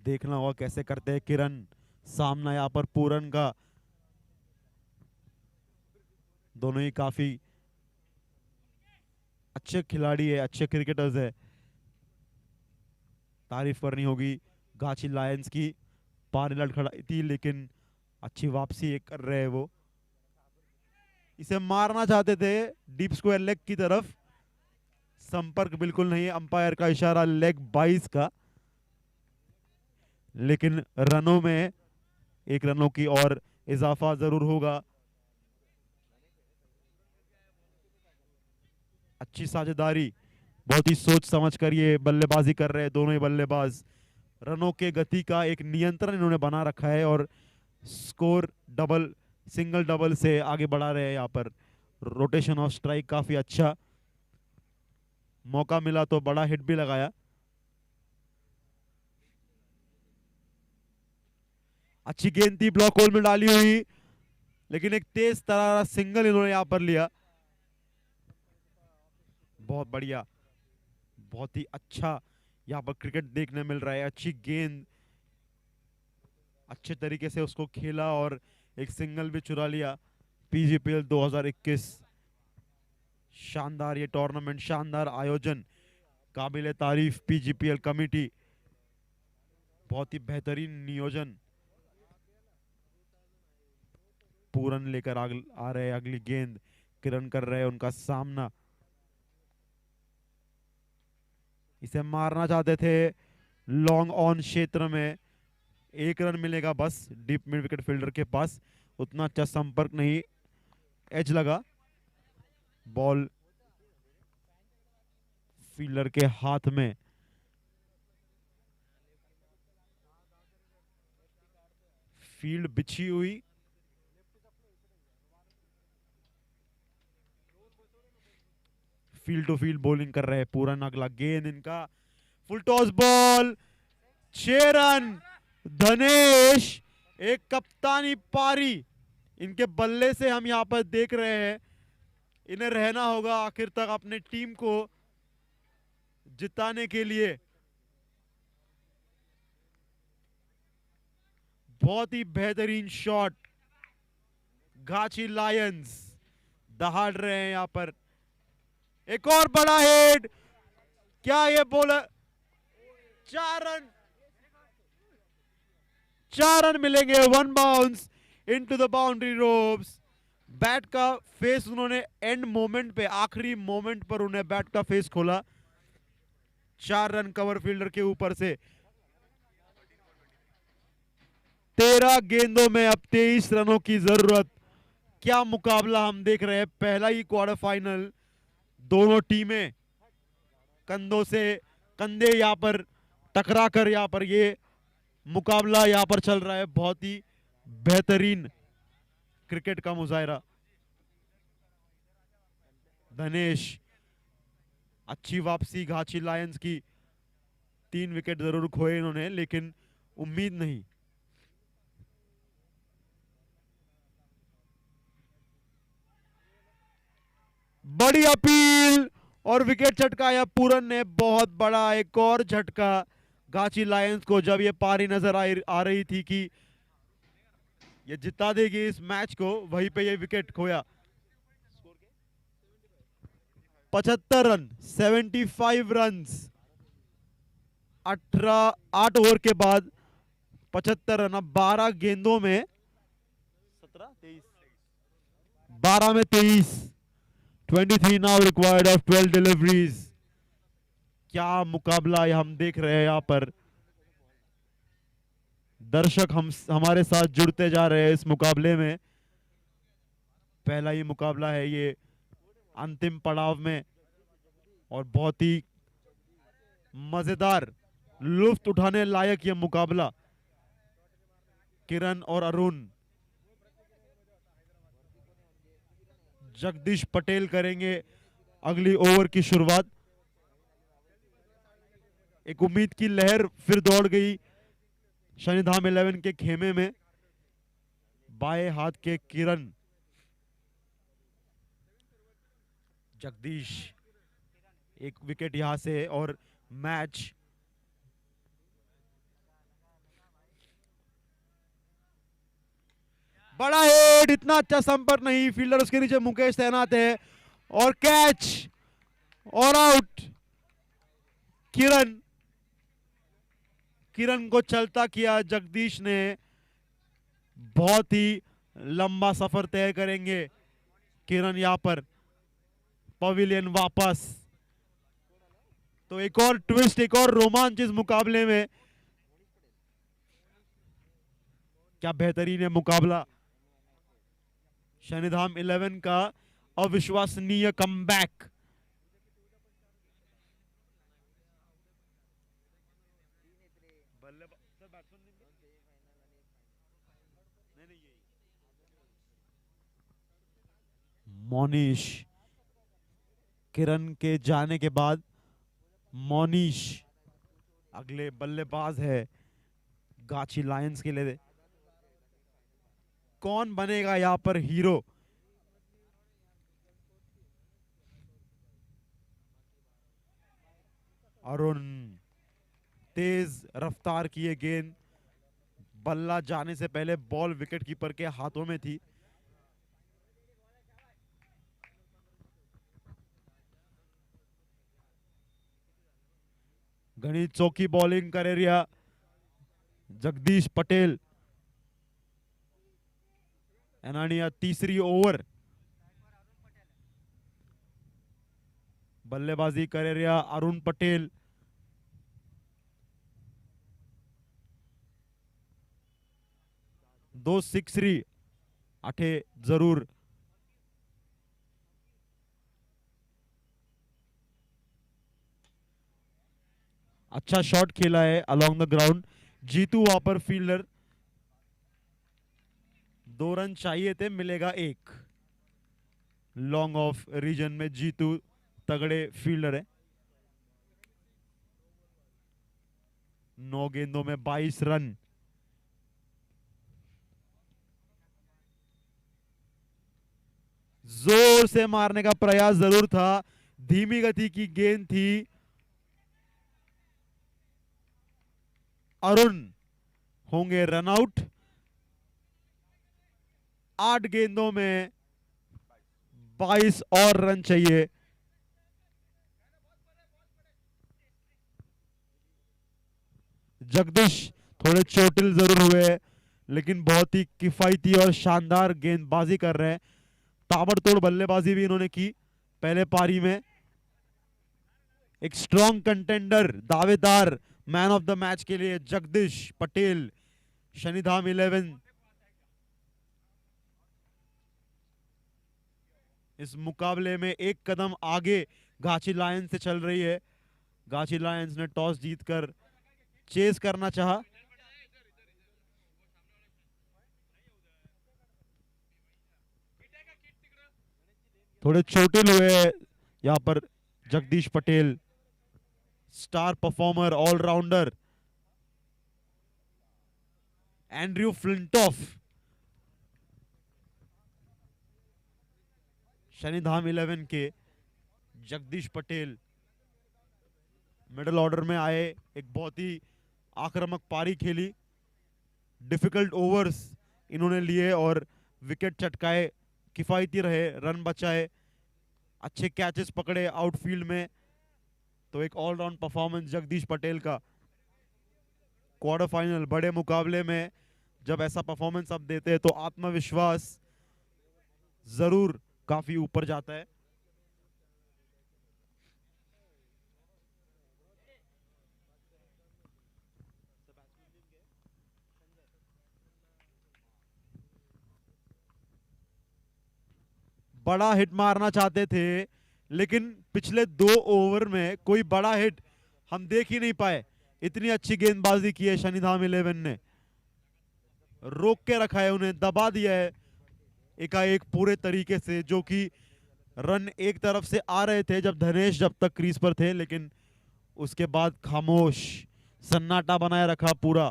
B: देखना होगा कैसे करते हैं किरण, सामना यहाँ पर पूरन का। दोनों ही काफी अच्छे खिलाड़ी है, अच्छे क्रिकेटर्स है, तारीफ करनी होगी गाची लायंस की। पारी लड़खड़ाई थी लेकिन अच्छी वापसी एक कर रहे हैं वो। इसे मारना चाहते थे डीप स्क्वायर लेग की तरफ, संपर्क बिल्कुल नहीं, अंपायर का इशारा लेग 22 का, लेकिन रनों में 1 रनों की और इजाफा जरूर होगा। अच्छी साझेदारी, बहुत ही सोच समझ कर ये बल्लेबाजी कर रहे हैं दोनों ही बल्लेबाज। रनों के गति का एक नियंत्रण इन्होंने बना रखा है और स्कोर डबल सिंगल डबल से आगे बढ़ा रहे हैं यहाँ पर। रोटेशन ऑफ स्ट्राइक काफी अच्छा, मौका मिला तो बड़ा हिट भी लगाया। अच्छी गेंद थी, ब्लॉक होल में डाली हुई, लेकिन एक तेज तरारा सिंगल इन्होंने यहां पर लिया। बहुत बढ़िया, बहुत ही अच्छा यहाँ पर क्रिकेट देखने मिल रहा है। अच्छी गेंद, अच्छे तरीके से उसको खेला और एक सिंगल भी चुरा लिया। पीजीपीएल 2021, शानदार ये टूर्नामेंट, शानदार आयोजन, काबिले तारीफ पीजीपीएल कमेटी, बहुत ही बेहतरीन नियोजन। पूरन लेकर आ रहे हैं अगली गेंद, किरण कर रहे हैं उनका सामना। इसे मारना चाहते थे लॉन्ग ऑन क्षेत्र में, 1 रन मिलेगा बस डीप मिड विकेट फील्डर के पास, उतना अच्छा संपर्क नहीं, एज लगा, बॉल फील्डर के हाथ में। फील्ड बिछी हुई, फील्ड टू फील्ड बॉलिंग कर रहे हैं पूरन। अगला गेंद इनका, फुल टॉस बॉल, 6 रन। धनेश, एक कप्तानी पारी इनके बल्ले से हम यहां पर देख रहे हैं। इन्हें रहना होगा आखिर तक अपने टीम को जिताने के लिए। बहुत ही बेहतरीन शॉट, घाची लायंस दहाड़ रहे हैं यहां पर। एक और बड़ा हिट, क्या ये बॉलर 4 रन मिलेंगे। 1 bounce into the boundary ropes. Bat का फेस उन्होंने एंड मोमेंट पे, आखिरी मोमेंट पर उन्हें बैट का फेस खोला। 4 रन कवर फील्डर के ऊपर से। 13 गेंदों में अब 23 रनों की जरूरत। क्या मुकाबला हम देख रहे हैं, पहला ही क्वार्टर फाइनल। दोनों टीमें कंधों से कंधे यहां पर टकरा कर यहां पर ये मुकाबला यहां पर चल रहा है। बहुत ही बेहतरीन क्रिकेट का मुजाहिरा। धनेश, अच्छी वापसी घाची लायंस की। 3 विकेट जरूर खोए इन्होंने, लेकिन उम्मीद नहीं। बड़ी अपील और विकेट चटकाया पूरन ने। बहुत बड़ा एक और झटका घाची लायंस को, जब ये पारी नजर आ रही थी कि ये जिता देगी इस मैच को, वहीं पे ये विकेट खोया। 75 रन, 75 रन 8 ओवर के बाद 75 रन। अब 12 गेंदों में 12 में 23। 23 now required of 12 deliveries। क्या मुकाबला हम देख रहे हैं यहां पर। दर्शक हमारे साथ जुड़ते जा रहे हैं इस मुकाबले में। पहला ही मुकाबला है ये अंतिम पड़ाव में, और बहुत ही मजेदार, लुत्फ उठाने लायक यह मुकाबला। किरण और अरुण, जगदीश पटेल करेंगे अगली ओवर की शुरुआत। एक उम्मीद की लहर फिर दौड़ गई शनिधाम 11 के खेमे में। बाएं हाथ के किरण, जगदीश, एक विकेट यहां से और मैच बड़ा हेड। इतना अच्छा संपर्क नहीं, फील्डर उसके नीचे मुकेश तैनात है, और कैच और आउट। किरण को चलता किया जगदीश ने। बहुत ही लंबा सफर तय करेंगे किरण यहां पर। पवेलियन वापस। तो एक और ट्विस्ट, एक और रोमांच इस मुकाबले में। क्या बेहतरीन है मुकाबला। शनिधाम 11 का अविश्वसनीय कमबैक। मोनीश, किरण के जाने के बाद मोनीश अगले बल्लेबाज है घाची लायंस के लिए। कौन बनेगा यहां पर हीरो। अरुण, तेज रफ्तार की ये गेंद, बल्ला जाने से पहले बॉल विकेट कीपर के हाथों में थी। घनी चौकी बॉलिंग करे रिया जगदीश पटेल। एनानिया तीसरी ओवर बल्लेबाजी करे रिया अरुण पटेल। दो सिक्सरी आठे जरूर। अच्छा शॉट खेला है अलोंग द ग्राउंड। जीतू वहां पर फील्डर। 2 रन चाहिए थे, मिलेगा 1। लॉन्ग ऑफ रीजन में जीतू तगड़े फील्डर है। 9 गेंदों में 22 रन। जोर से मारने का प्रयास जरूर था, धीमी गति की गेंद थी, अरुण होंगे रन आउट। 8 गेंदों में 22 और रन चाहिए। जगदीश थोड़े चोटिल जरूर हुए, लेकिन बहुत ही किफायती और शानदार गेंदबाजी कर रहे हैं। ताबड़तोड़ बल्लेबाजी भी इन्होंने की पहले पारी में। एक स्ट्रॉन्ग कंटेंडर, दावेदार मैन ऑफ द मैच के लिए जगदीश पटेल, शनिधाम 11 इस मुकाबले में एक कदम आगे गाची लायंस से चल रही है। गाची लायंस ने टॉस जीतकर चेस करना चाहा, थोड़े चोटिल हुए यहां पर Jagdish Patel, star performer, allrounder. Andrew Flintoff, Shanidham 11 के जगदीश पटेल मिडिल ऑर्डर में आए, एक बहुत ही आक्रामक पारी खेली, डिफिकल्ट ओवर्स इन्होंने लिए और विकेट चटकाए, किफायती रहे, रन बचाए, अच्छे कैचेस पकड़े आउटफील्ड में। तो एक ऑलराउंड परफॉर्मेंस जगदीश पटेल का। क्वार्टर फाइनल बड़े मुकाबले में जब ऐसा परफॉर्मेंस आप देते हैं तो आत्मविश्वास जरूर काफी ऊपर जाता है। बड़ा हिट मारना चाहते थे, लेकिन पिछले 2 ओवर में कोई बड़ा हिट हम देख ही नहीं पाए। इतनी अच्छी गेंदबाजी की है शनिधाम 11 ने, रोक के रखा है, उन्हें दबा दिया है एकाएक पूरे तरीके से। जो कि रन एक तरफ से आ रहे थे जब तक क्रीज पर थे, लेकिन उसके बाद खामोश सन्नाटा बनाए रखा पूरा।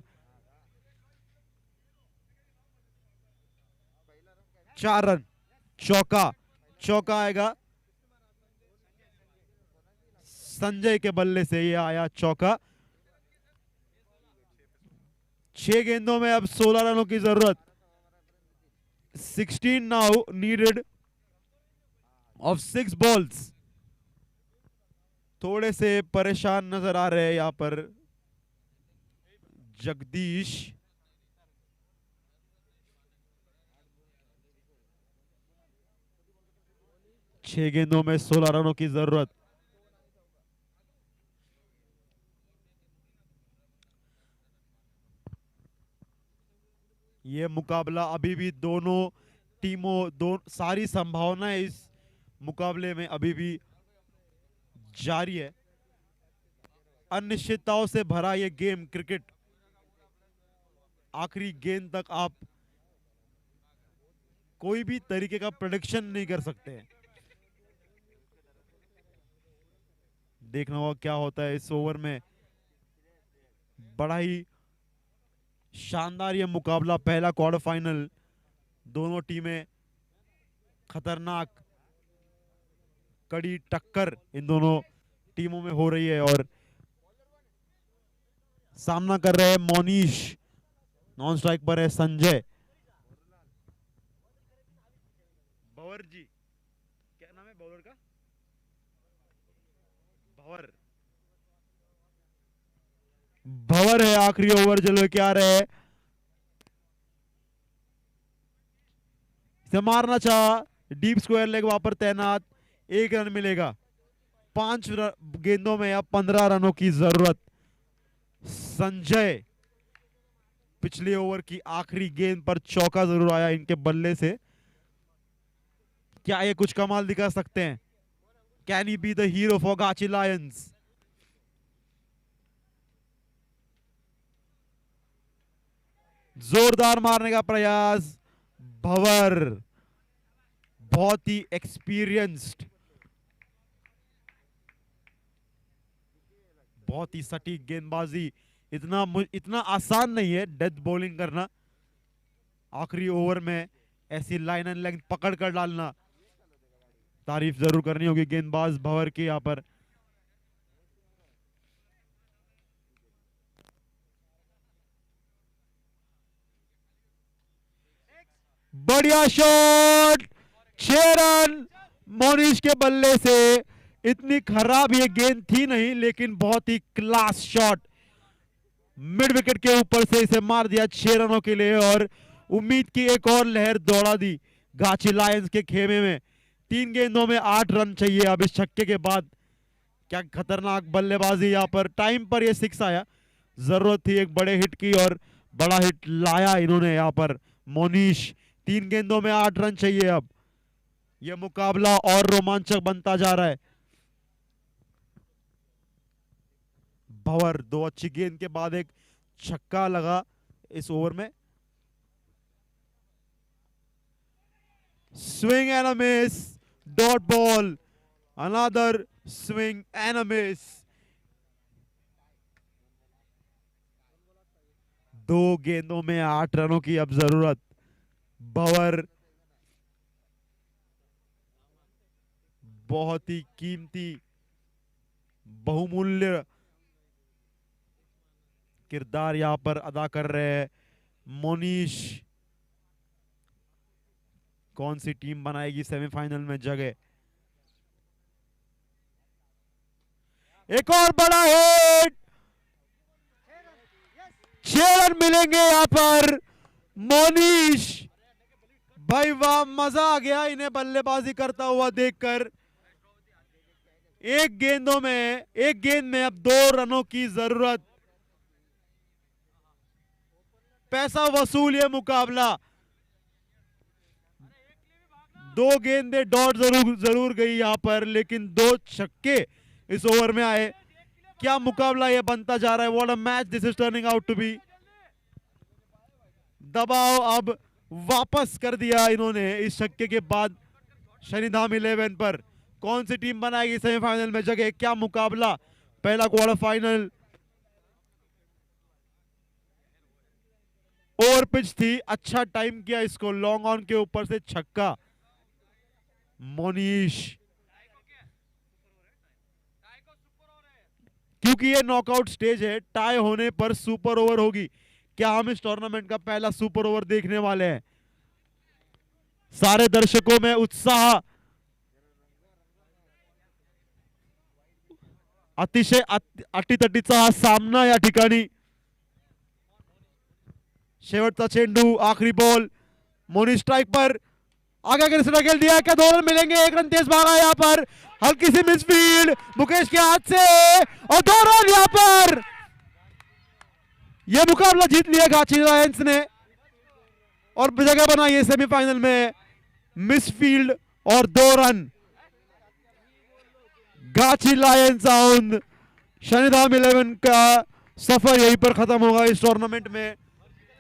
B: 4 रन, चौका, चौका आएगा संजय के बल्ले से, ये आया चौका। 6 गेंदों में अब 16 रनों की जरूरत। 16 नाउ नीडेड ऑफ 6 बॉल्स। थोड़े से परेशान नजर आ रहे हैं यहां पर जगदीश। छह गेंदों में 16 रनों की जरूरत। ये मुकाबला अभी भी दोनों टीमों, सारी संभावनाएं इस मुकाबले में अभी भी जारी है। अनिश्चितताओं से भरा ये गेम क्रिकेट, आखिरी गेंद तक आप कोई भी तरीके का प्रेडिक्शन नहीं कर सकते हैं। देखना होगा क्या होता है इस ओवर में। बड़ा ही शानदार ये मुकाबला, पहला क्वार्टर फाइनल, दोनों टीमें खतरनाक कड़ी टक्कर इन दोनों टीमों में हो रही है। और सामना कर रहे हैं मोनीश, नॉन स्ट्राइक पर है संजय। भंवर जी, क्या नाम है बॉलर का? भंवर, भंवर है आखिरी ओवर चलो के आ रहे हैं। इसे मारना चाहा, डीप स्क्वायर लेग वहां पर तैनात, 1 रन मिलेगा। 5 गेंदों में अब 15 रनों की जरूरत। संजय पिछले ओवर की आखिरी गेंद पर चौका जरूर आया इनके बल्ले से। क्या ये कुछ कमाल दिखा सकते हैं? Can he be the hero for गाची लायंस? जोरदार मारने का प्रयास, भंवर बहुत ही एक्सपीरियंस्ड, बहुत ही सटीक गेंदबाजी। इतना आसान नहीं है डेथ बॉलिंग करना, आखिरी ओवर में ऐसी लाइन एंड लेंथ पकड़ कर डालना। तारीफ जरूर करनी होगी गेंदबाज भंवर की यहां पर। बढ़िया शॉट, 6 रन मोनिश के बल्ले से। इतनी खराब ये गेंद थी नहीं, लेकिन बहुत ही क्लास शॉट, मिड विकेट के ऊपर से इसे मार दिया 6 रनों के लिए, और उम्मीद की एक और लहर दौड़ा दी गाची लायंस के खेमे में। 3 गेंदों में 8 रन चाहिए अब इस छक्के के बाद। क्या खतरनाक बल्लेबाजी, यहाँ पर टाइम पर ये 6 आया, जरूरत थी एक बड़े हिट की और बड़ा हिट लाया इन्होंने यहाँ पर मोनिश। 3 गेंदों में 8 रन चाहिए अब। यह मुकाबला और रोमांचक बनता जा रहा है। भंवर 2 अच्छी गेंद के बाद एक छक्का लगा इस ओवर में। Swing and a miss, dot ball, another swing and a miss. 2 गेंदों में 8 रनों की अब जरूरत। भंवर बहुत ही कीमती बहुमूल्य किरदार यहां पर अदा कर रहे हैं मोनिश। कौन सी टीम बनाएगी सेमीफाइनल में जगह? एक और बड़ा हिट, 6 रन मिलेंगे यहां पर मोनिश। भाई वाह, मजा आ गया इन्हें बल्लेबाजी करता हुआ देखकर। एक गेंद में अब 2 रनों की जरूरत। पैसा वसूल ये मुकाबला। 2 गेंदें डॉट जरूर गई यहां पर, लेकिन 2 छक्के इस ओवर में आए। क्या मुकाबला ये बनता जा रहा है। What a match this is turning out to be. दबाव अब वापस कर दिया इन्होंने इस छक्के के बाद शनिधाम 11 पर। कौन सी टीम बनाएगी सेमीफाइनल में जगह? क्या मुकाबला, पहला क्वार्टर फाइनल। ओवर पिच थी, अच्छा टाइम किया इसको, लॉन्ग ऑन के ऊपर से छक्का मोनिश। क्योंकि ये नॉकआउट स्टेज है, टाई होने पर सुपर ओवर होगी। क्या हम इस टूर्नामेंट का पहला सुपर ओवर देखने वाले हैं? सारे दर्शकों में उत्साह, अतिशय अटीतटीचा हा सामना या ठिकाणी। शेवटचा चेंडू, आखिरी बॉल, मोनिश स्ट्राइक पर, आगे के खेल दिया। क्या 2 रन मिलेंगे? 1 रन तेज भागा यहाँ पर, हल्की सी मिसफील्ड मुकेश के हाथ से, और 2 रन यहाँ पर। यह मुकाबला जीत लिया गाची लायंस ने और जगह बनाई है सेमीफाइनल में। मिसफील्ड और 2 रन। गाची लायंस आउट। शनिधाम 11 का सफर यहीं पर खत्म होगा इस टूर्नामेंट में।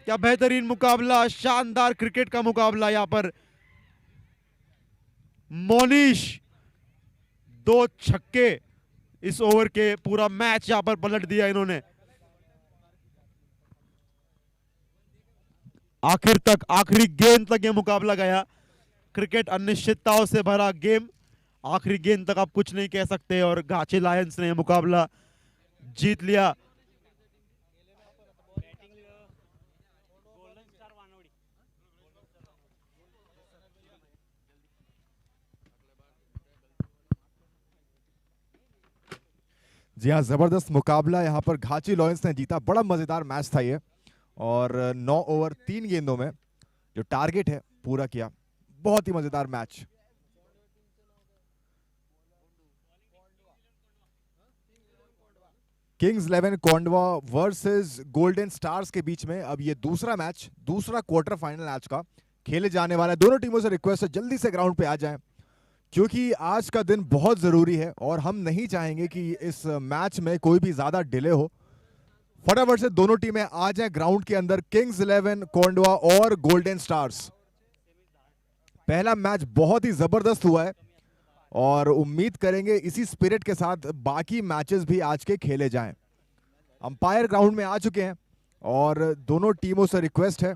B: क्या बेहतरीन मुकाबला, शानदार क्रिकेट का मुकाबला यहां पर। मोनिश 2 छक्के इस ओवर के, पूरा मैच यहां पर पलट दिया इन्होंने। आखिर तक, आखिरी गेंद तक यह मुकाबला गया। क्रिकेट अनिश्चितताओं से भरा गेम, आखिरी गेंद तक आप कुछ नहीं कह सकते, और गाची लायंस ने यह मुकाबला जीत लिया।
A: जी हाँ, जबरदस्त मुकाबला यहाँ पर घाची लॉयंस ने जीता। बड़ा मजेदार मैच था ये, और 9 ओवर 3 गेंदों में जो टारगेट है पूरा किया। बहुत ही मजेदार match. Kings 11 Kondhwa versus golden stars के बीच में अब ये दूसरा मैच, दूसरा क्वार्टर फाइनल मैच का खेले जाने वाला है। दोनों टीमों से रिक्वेस्ट है जल्दी से ग्राउंड पे आ जाएं, क्योंकि आज का दिन बहुत जरूरी है और हम नहीं चाहेंगे कि इस मैच में कोई भी ज्यादा डिले हो। फटाफट से दोनों टीमें आ जाएं ग्राउंड के अंदर। किंग्स 11 कोंडवा और गोल्डन स्टार्स। पहला मैच बहुत ही जबरदस्त हुआ है और उम्मीद करेंगे इसी स्पिरिट के साथ बाकी मैचेस भी आज के खेले जाएं। अंपायर ग्राउंड में आ चुके हैं और दोनों टीमों से रिक्वेस्ट है